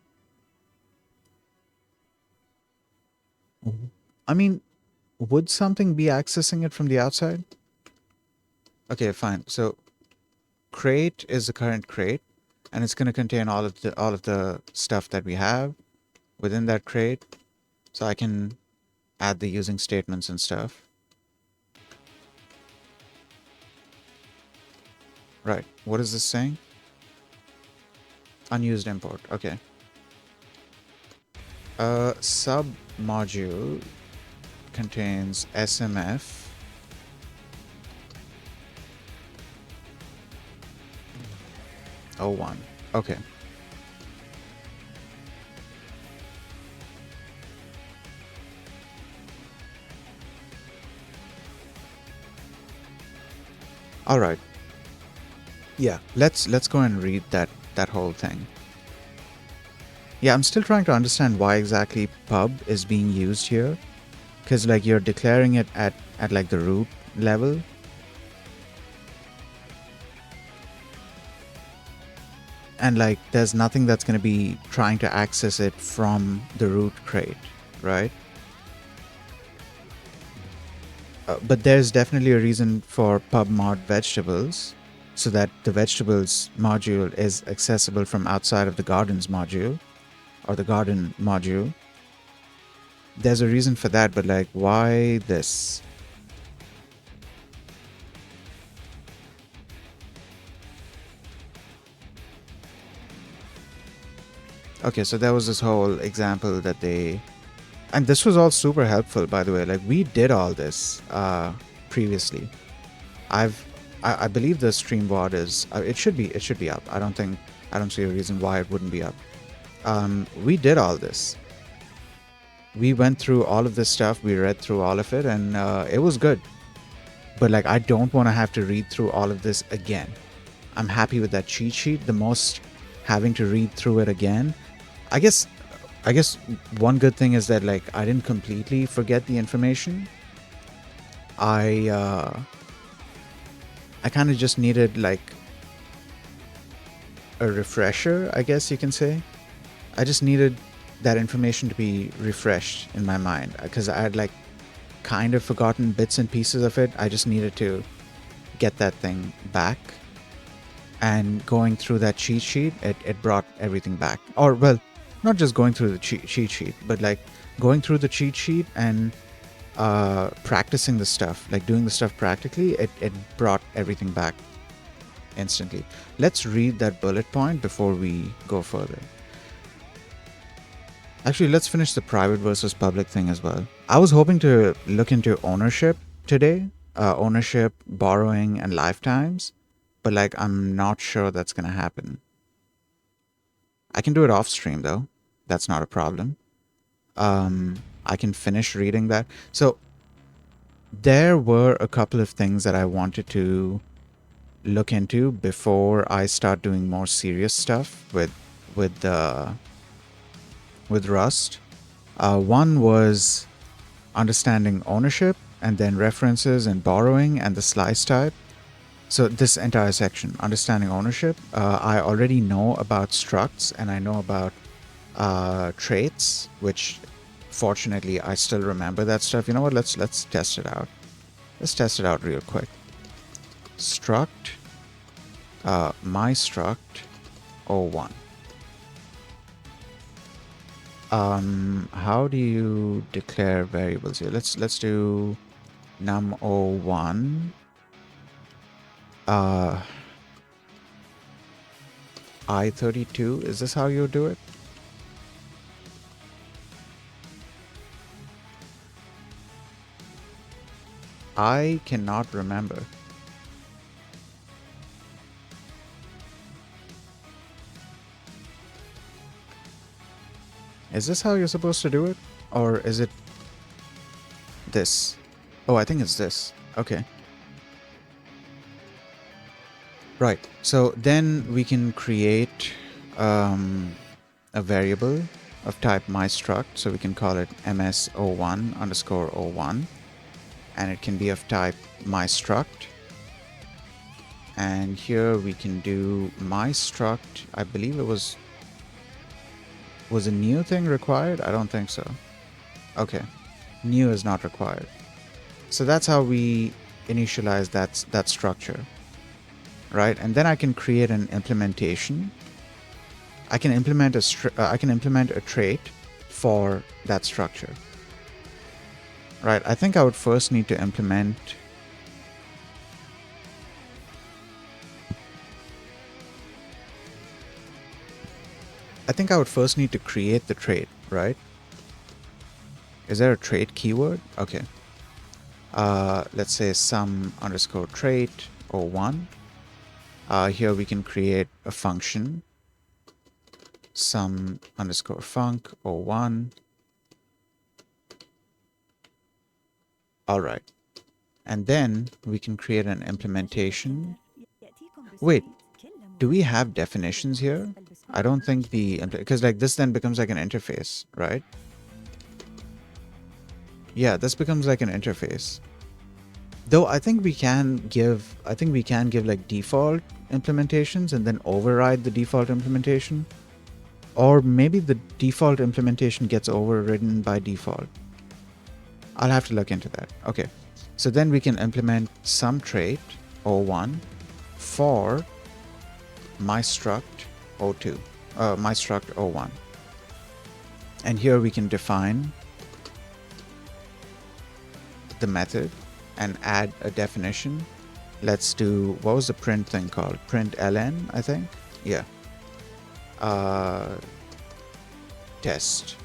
mean, would something be accessing it from the outside? Okay, fine. So crate is the current crate, and it's going to contain all of the stuff that we have within that crate. So I can add the using statements and stuff. Right. What is this saying? Unused import. Okay. Sub module contains SMF. O1. Okay. All right. Yeah, let's go and read that whole thing. Yeah, I'm still trying to understand why exactly pub is being used here, because like you're declaring it at like the root level. And like there's nothing that's going to be trying to access it from the root crate, right? But there's definitely a reason for pub mod vegetables, so that the vegetables module is accessible from outside of the gardens module or the garden module. There's a reason for that, but like, why this? Okay, so there was this whole example that they, and this was all super helpful, by the way. Like, we did all this previously. I've I believe the stream VOD is, it should be up. I don't see a reason why it wouldn't be up. We did all this. We went through all of this stuff. We read through all of it, and it was good. But like, I don't want to have to read through all of this again. I'm happy with that cheat sheet. The most having to read through it again. I guess one good thing is that like I didn't completely forget the information. I kind of just needed like a refresher, I guess you can say. I just needed that information to be refreshed in my mind because I had like kind of forgotten bits and pieces of it. I just needed to get that thing back. And going through that cheat sheet, it brought everything back. Or, well, not just going through the cheat sheet, but like going through the cheat sheet and practicing the stuff, like doing the stuff practically, it brought everything back instantly. Let's read that bullet point before we go further. Actually, let's finish the private versus public thing as well. I was hoping to look into ownership today, ownership, borrowing, and lifetimes. But like, I'm not sure that's going to happen. I can do it off stream though. That's not a problem. I can finish reading that. So there were a couple of things that I wanted to look into before I start doing more serious stuff with Rust. One was understanding ownership, and then references and borrowing and the slice type. So this entire section, understanding ownership, I already know about structs and I know about traits, which fortunately I still remember that stuff. You know what? Let's test it out. Let's test it out real quick. Struct, my struct, O1. How do you declare variables here? Let's do num O1. I32, is this how you do it? I cannot remember. Is this how you're supposed to do it? Or is it this? Oh, I think it's this. Okay. Right, so then we can create a variable of type myStruct. So we can call it ms01 underscore 01. And it can be of type myStruct. And here we can do myStruct. I believe it was a new thing required? I don't think so. Okay, new is not required. So that's how we initialize that structure. Right, and then I can create an implementation. I can implement a trait for that structure. Right, I think I would first need to implement. I think I would first need to create the trait, right? Is there a trait keyword? Okay. Let's say sum underscore trait O1. Here we can create a function, sum underscore func O1. All right. And then we can create an implementation. Wait, do we have definitions here? I don't think because like this then becomes like an interface, right? Yeah, this becomes like an interface. Though I think we can give like default implementations and then override the default implementation. Or maybe the default implementation gets overridden by default. I'll have to look into that. Okay. So then we can implement some trait O1 for myStruct O2, myStruct O1. And here we can define the method and add a definition. Let's do, what was the print thing called? Print ln, I think? Yeah. Test.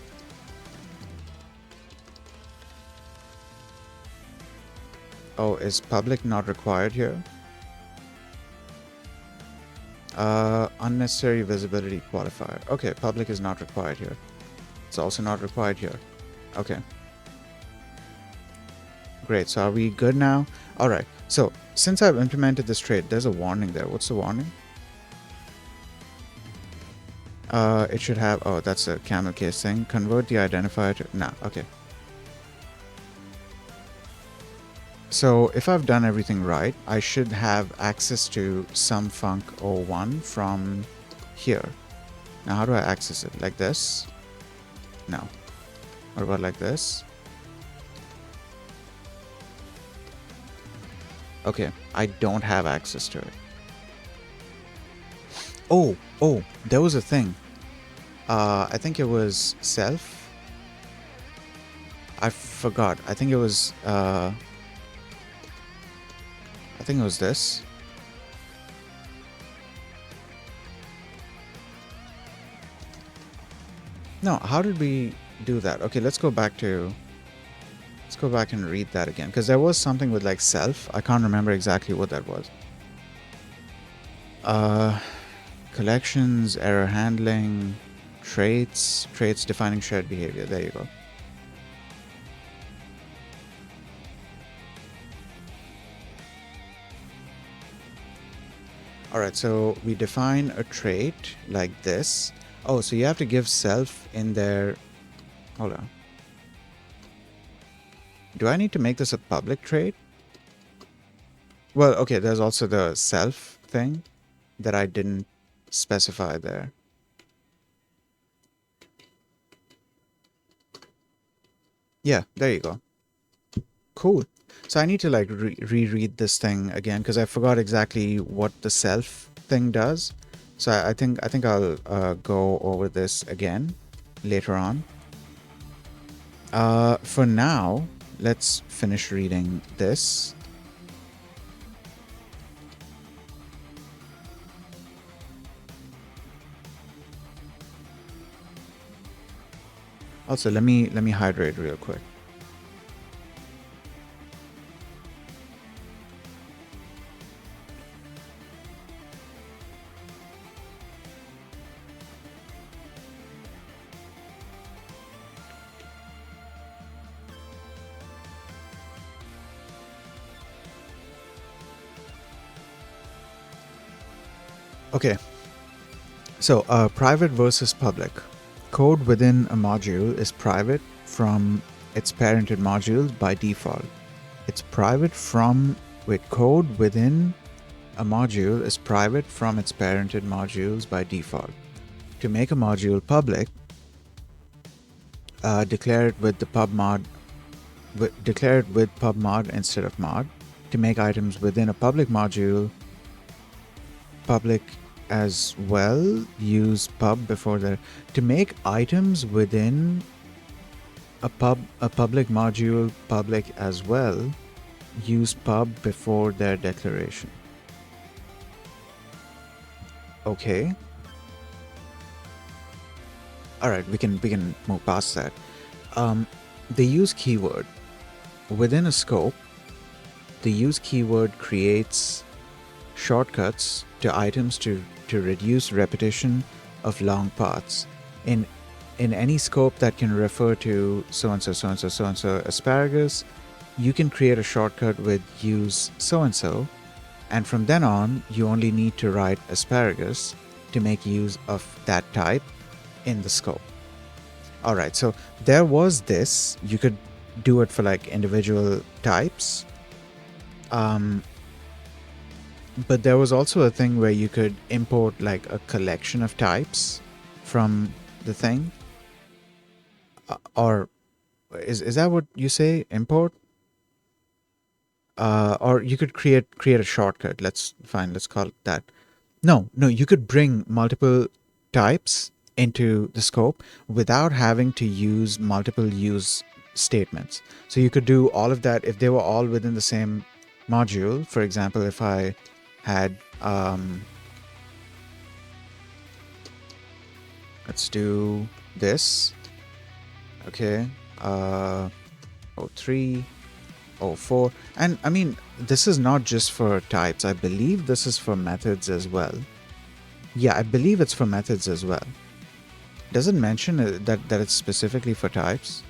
Oh, is public not required here? Unnecessary visibility qualifier. Okay, public is not required here. It's also not required here. Okay. Great. So are we good now? All right. So since I've implemented this trait, there's a warning there. What's the warning? It should have, oh, that's a camel case thing. Convert the identifier to, nah, okay. So if I've done everything right, I should have access to some func01 from here. Now, how do I access it? Like this? No. What about like this? Okay, I don't have access to it. Oh, there was a thing. I think it was self. I forgot. I think it was this. No, how did we do that? Okay, let's go back and read that again, because there was something with like self. I can't remember exactly what that was. Collections, error handling, traits defining shared behavior. There you go. All right, so we define a trait like this. Oh, so you have to give self in there. Hold on. Do I need to make this a public trait? Well, okay, there's also the self thing that I didn't specify there. Yeah, there you go. Cool. So I need to like reread this thing again because I forgot exactly what the self thing does. So I think I'll go over this again later on. For now, let's finish reading this. Also, let me hydrate real quick. Okay, so private versus public. Code within a module is private from its parented modules by default. It's private from, code within a module is private from its parented modules by default. To make a module public, declare it with the pubmod instead of mod. To make items within a public module public as well, use pub before the. To make items within a public module public as well, use pub before their declaration. Okay. All right, we can move past that. The use keyword within a scope. The use keyword creates shortcuts to items to reduce repetition of long paths. In any scope that can refer to so-and-so, so-and-so, so-and-so asparagus, you can create a shortcut with use so-and-so, and from then on, you only need to write asparagus to make use of that type in the scope. All right, so there was this. You could do it for like individual types. But there was also a thing where you could import like a collection of types from the thing. Or is that what you say? Import? Or you could create a shortcut. Let's call it that. No, you could bring multiple types into the scope without having to use multiple use statements. So you could do all of that if they were all within the same module. For example, if I had let's do this. Okay, 03, 04, and I mean this is not just for types. I believe this is for methods as well. Yeah, I believe it's for methods as well. Does it mention that it's specifically for types?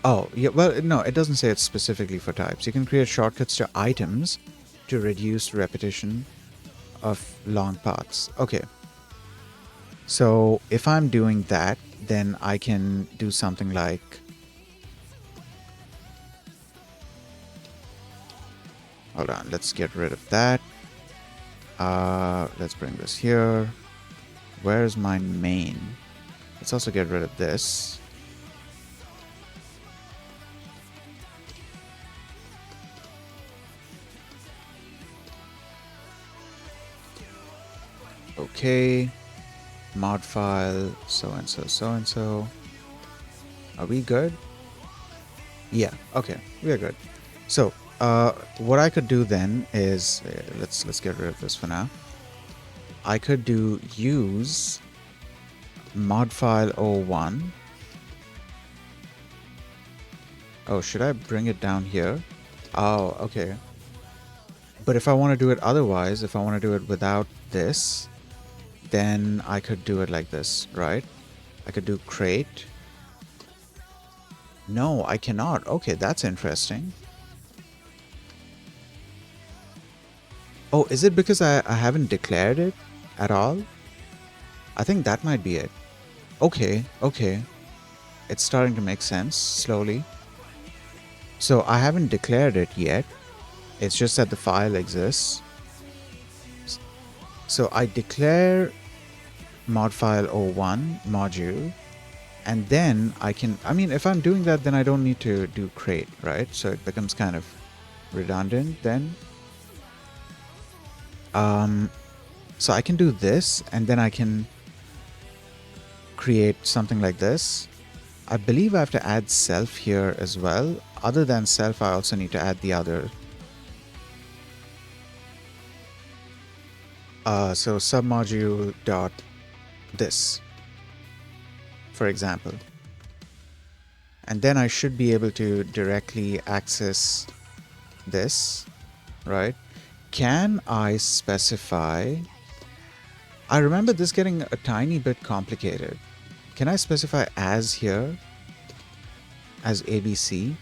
Oh, yeah, well, no, it doesn't say it's specifically for types. You can create shortcuts to items to reduce repetition of long paths. Okay. So if I'm doing that, then I can do something like, hold on, let's get rid of that. Let's bring this here. Where's my main? Let's also get rid of this. Okay. Mod file, so and so, so and so. Are we good? Yeah, okay, we are good. So, what I could do then is, let's get rid of this for now. I could do use mod file 01. Oh, should I bring it down here? Oh, okay. But if I want to do it otherwise, if I want to do it without this, then I could do it like this, right? I could do crate. No, I cannot. Okay, that's interesting. Oh, is it because I haven't declared it at all? I think that might be it. Okay, okay. It's starting to make sense slowly. So I haven't declared it yet. It's just that the file exists. So I declare mod file 01 module, and then I can, I mean, if I'm doing that, then I don't need to do crate, right? So it becomes kind of redundant then. So I can do this, and then I can create something like this. I believe I have to add self here as well. Other than self, I also need to add the other. So submodule dot this, for example. And then I should be able to directly access this, right? Can I specify... I remember this getting a tiny bit complicated. Can I specify as here? As ABC?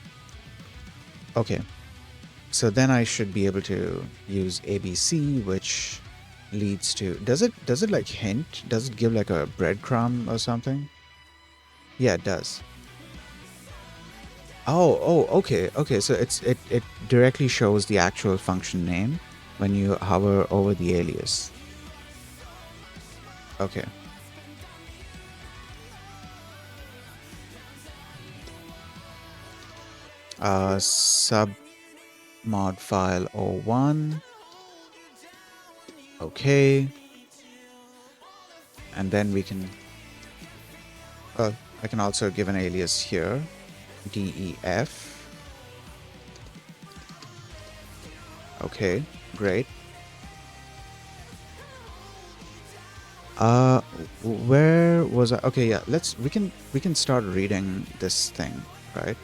Okay. So then I should be able to use ABC, which leads to... Does it like hint? Does it give like a breadcrumb or something? Yeah, it does. Oh, okay, okay. So it directly shows the actual function name when you hover over the alias. Okay. Sub mod file 01. Okay. And then we can... I can also give an alias here. DEF. Okay, great. Where was I? Okay, yeah, we can start reading this thing, right?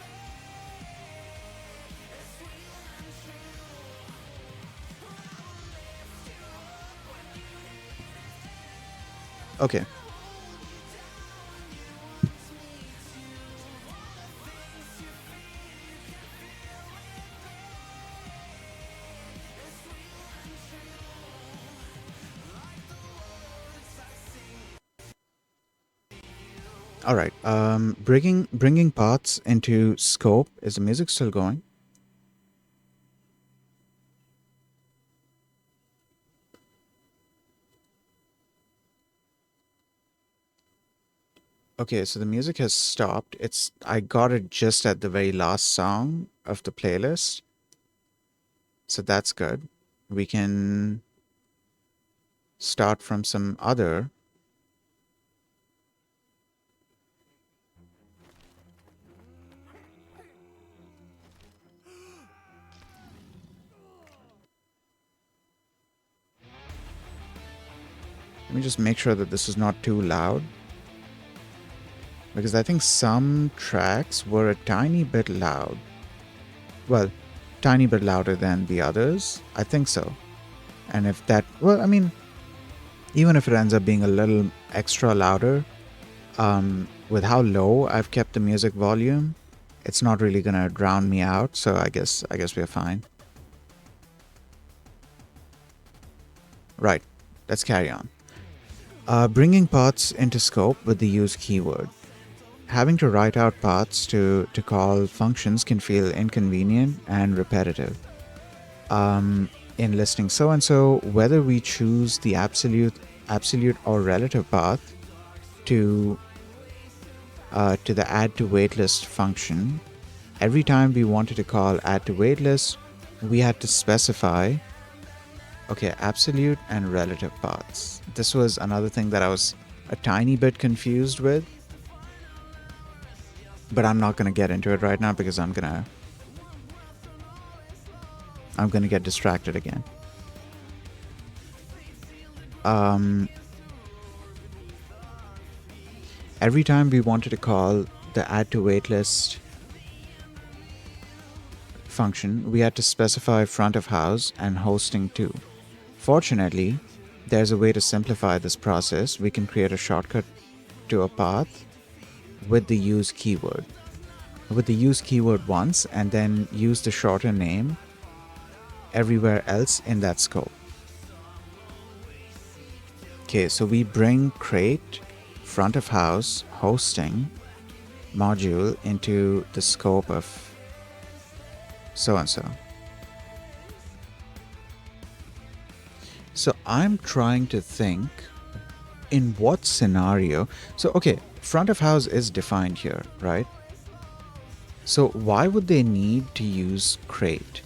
Okay. All right. Bringing paths into scope. Is the music still going? Okay, so the music has stopped. I got it just at the very last song of the playlist. So that's good. We can start from some other. Let me just make sure that this is not too loud. Because I think some tracks were a tiny bit loud. Well, tiny bit louder than the others. I think so. And if that, well, I mean, even if it ends up being a little extra louder, with how low I've kept the music volume, it's not really gonna drown me out. So I guess we're fine. Right, let's carry on. Bringing paths into scope with the use keyword. Having to write out paths to call functions can feel inconvenient and repetitive. In listing so-and-so, whether we choose the absolute or relative path to the add to waitlist function, every time we wanted to call add to waitlist, we had to specify, okay, absolute and relative paths. This was another thing that I was a tiny bit confused with, but I'm not going to get into it right now because I'm going to get distracted again. Every time we wanted to call the add to waitlist function, we had to specify front of house and hosting too. Fortunately, there's a way to simplify this process. We can create a shortcut to a path with the use keyword. With the use keyword once, and then use the shorter name everywhere else in that scope. Okay, so we bring create front of house hosting module into the scope of so-and-so. So I'm trying to think in what scenario. So, okay, front of house is defined here, right? So why would they need to use create?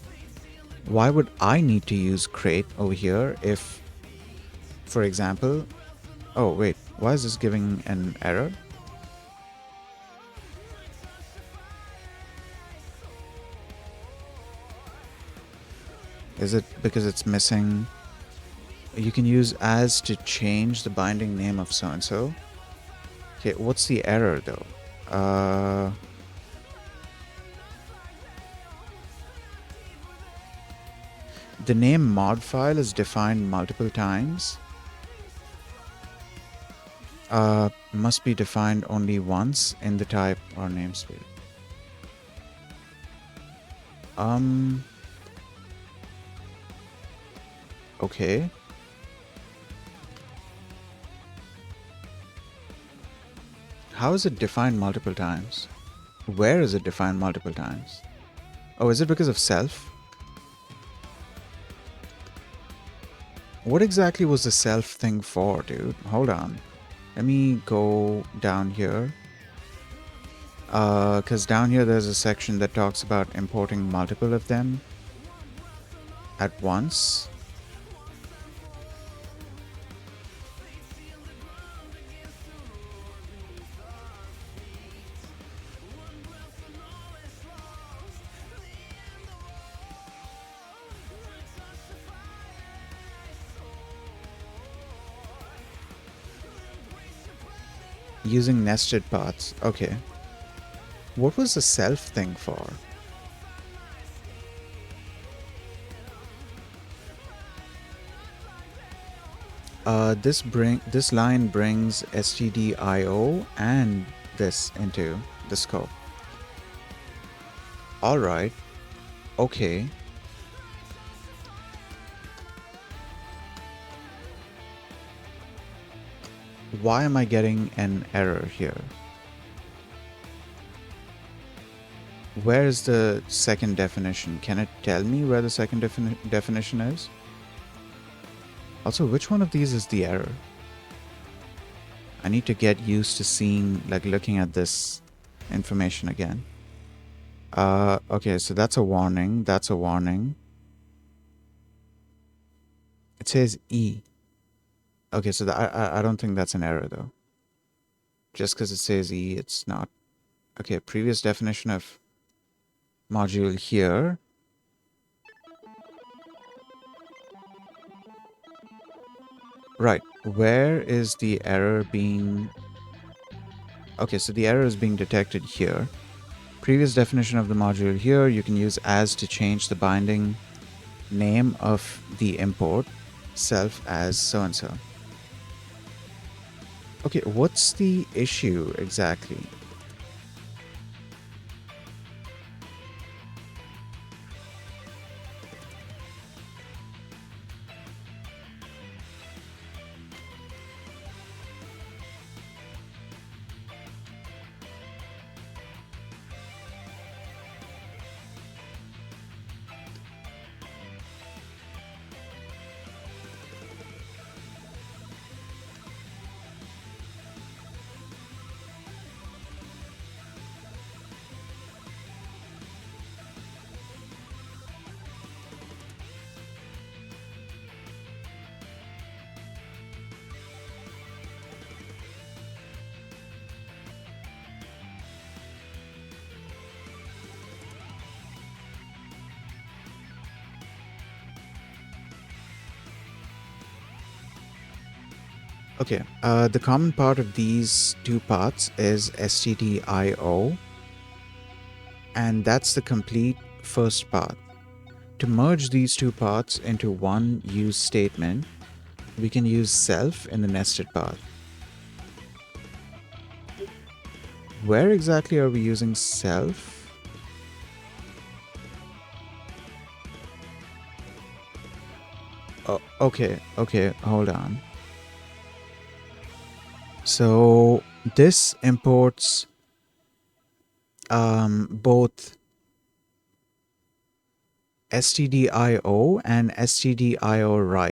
Why would I need to use create over here if, for example, oh wait, why is this giving an error? Is it because it's missing? You can use as to change the binding name of so-and-so. Okay, what's the error though? The name mod file is defined multiple times. Must be defined only once in the type or namespace. Okay. How is it defined multiple times? Where is it defined multiple times? Oh, is it because of self? What exactly was the self thing for, dude? Hold on. Let me go down here. Because down here there's a section that talks about importing multiple of them at once. Using nested paths. Okay. What was the self thing for? This line brings stdio and this into the scope. All right. Okay. Why am I getting an error here? Where is the second definition? Can it tell me where the second definition is? Also, which one of these is the error? I need to get used to seeing, like, looking at this information again. Okay, so that's a warning. That's a warning. It says E. Okay, so I don't think that's an error, though. Just because it says E, it's not. Okay, previous definition of module here. Right, where is the error being... Okay, so the error is being detected here. Previous definition of the module here, you can use as to change the binding name of the import. self as so and so. Okay, what's the issue exactly? Okay, the common part of these two parts is stdio, and that's the complete first part. To merge these two parts into one use statement, we can use self in the nested path. Where exactly are we using self? Oh, okay, hold on. So this imports both stdio and stdio write.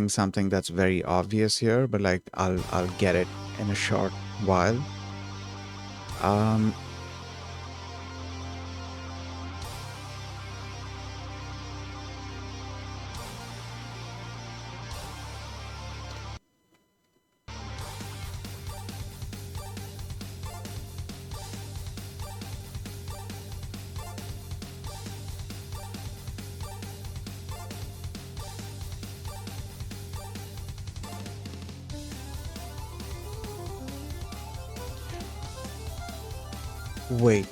something that's very obvious here, but like I'll get it in a short while. Um, wait,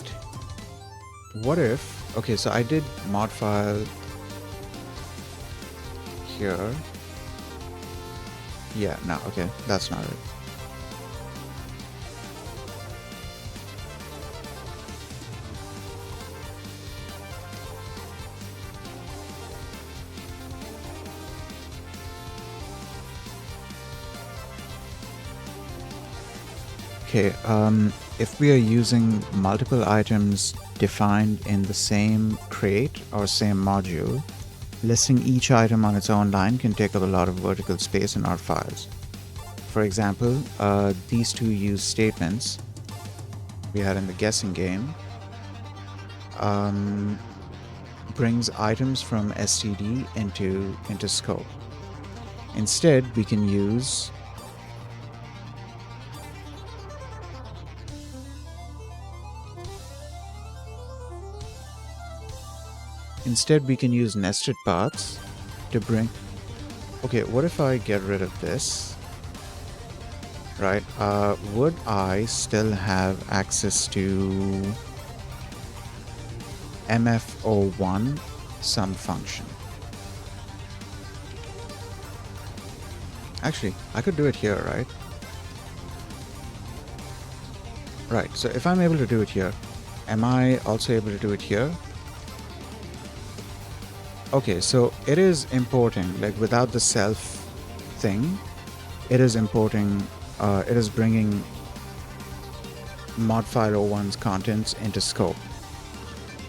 what if, okay, so I did mod file here. Yeah, no, okay, that's not it. Okay, if we are using multiple items defined in the same crate or same module, listing each item on its own line can take up a lot of vertical space in our files. For example, these two use statements we had in the guessing game brings items from std into scope. Instead, we can use nested paths to bring. Okay, what if I get rid of this? Right, would I still have access to mf01 sum function? Actually, I could do it here, right? Right, so if I'm able to do it here, am I also able to do it here? Okay, so it is importing, like without the self thing, it is importing, it is bringing modfile01's contents into scope,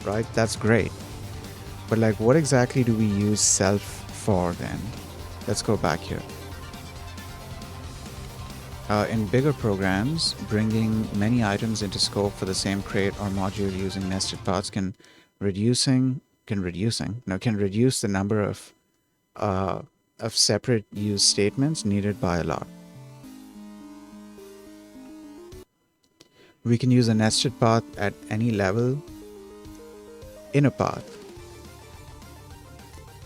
right? That's great. But like, what exactly do we use self for then? Let's go back here. In bigger programs, bringing many items into scope for the same crate or module using nested paths can reduce the number of separate use statements needed by a lot. We can use a nested path at any level in a path,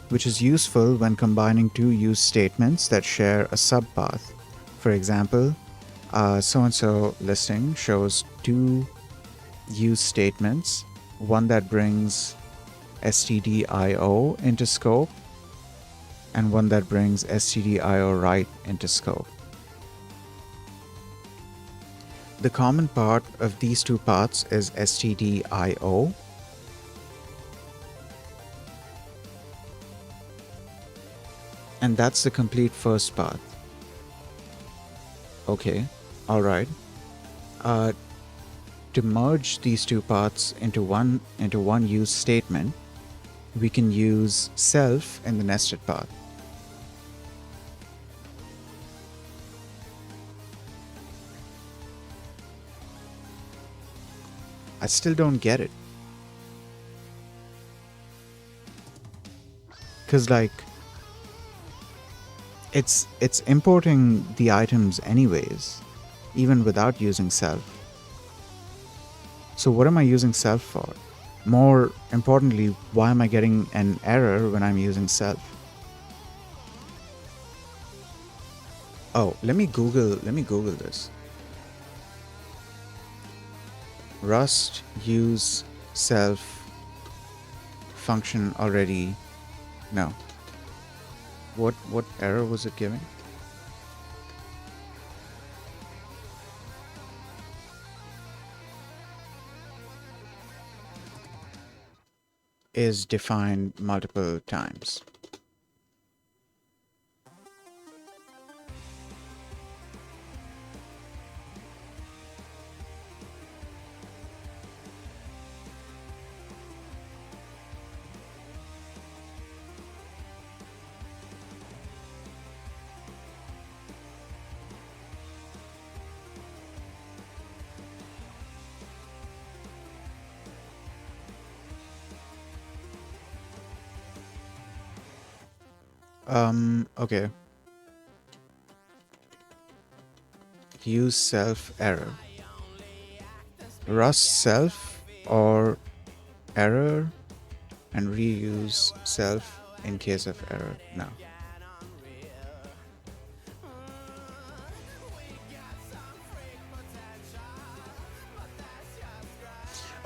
which is useful when combining two use statements that share a subpath. For example, so-and-so listing shows two use statements, one that brings stdio into scope and one that brings stdio right into scope. The common part of these two paths is stdio, and that's the complete first path. Okay, all right. To merge these two paths into one use statement, we can use self in the nested path. I still don't get it. Cause like it's importing the items anyways, even without using self. So what am I using self for? More importantly, why am I getting an error when I'm using self? Oh, let me Google this. Rust use self function already. No. What error was it giving? Is defined multiple times. Okay. Use self error. Rust self or error and reuse self in case of error. No.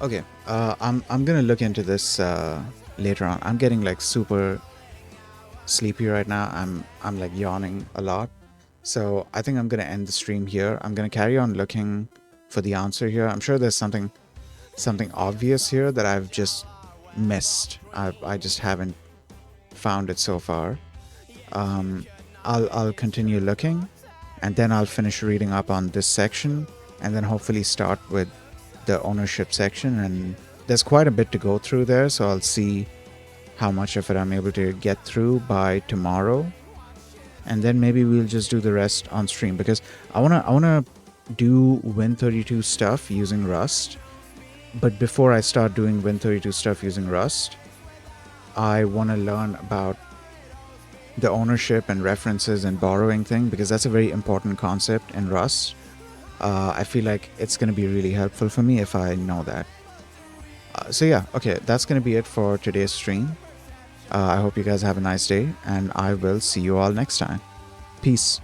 Okay. I'm gonna look into this later on. I'm getting like super sleepy right now. I'm like yawning a lot. So I think I'm gonna end the stream here. I'm gonna carry on looking for the answer here. I'm sure there's something obvious here that I've just missed. I just haven't found it so far. I'll continue looking, and then I'll finish reading up on this section, and then hopefully start with the ownership section. And there's quite a bit to go through there, so I'll see how much of it I'm able to get through by tomorrow, and then maybe we'll just do the rest on stream, because I wanna do Win32 stuff using Rust. But before I start doing Win32 stuff using Rust, I want to learn about the ownership and references and borrowing thing, because that's a very important concept in Rust. I feel like it's going to be really helpful for me if I know that. So yeah, okay, that's going to be it for today's stream. I hope you guys have a nice day, and I will see you all next time. Peace.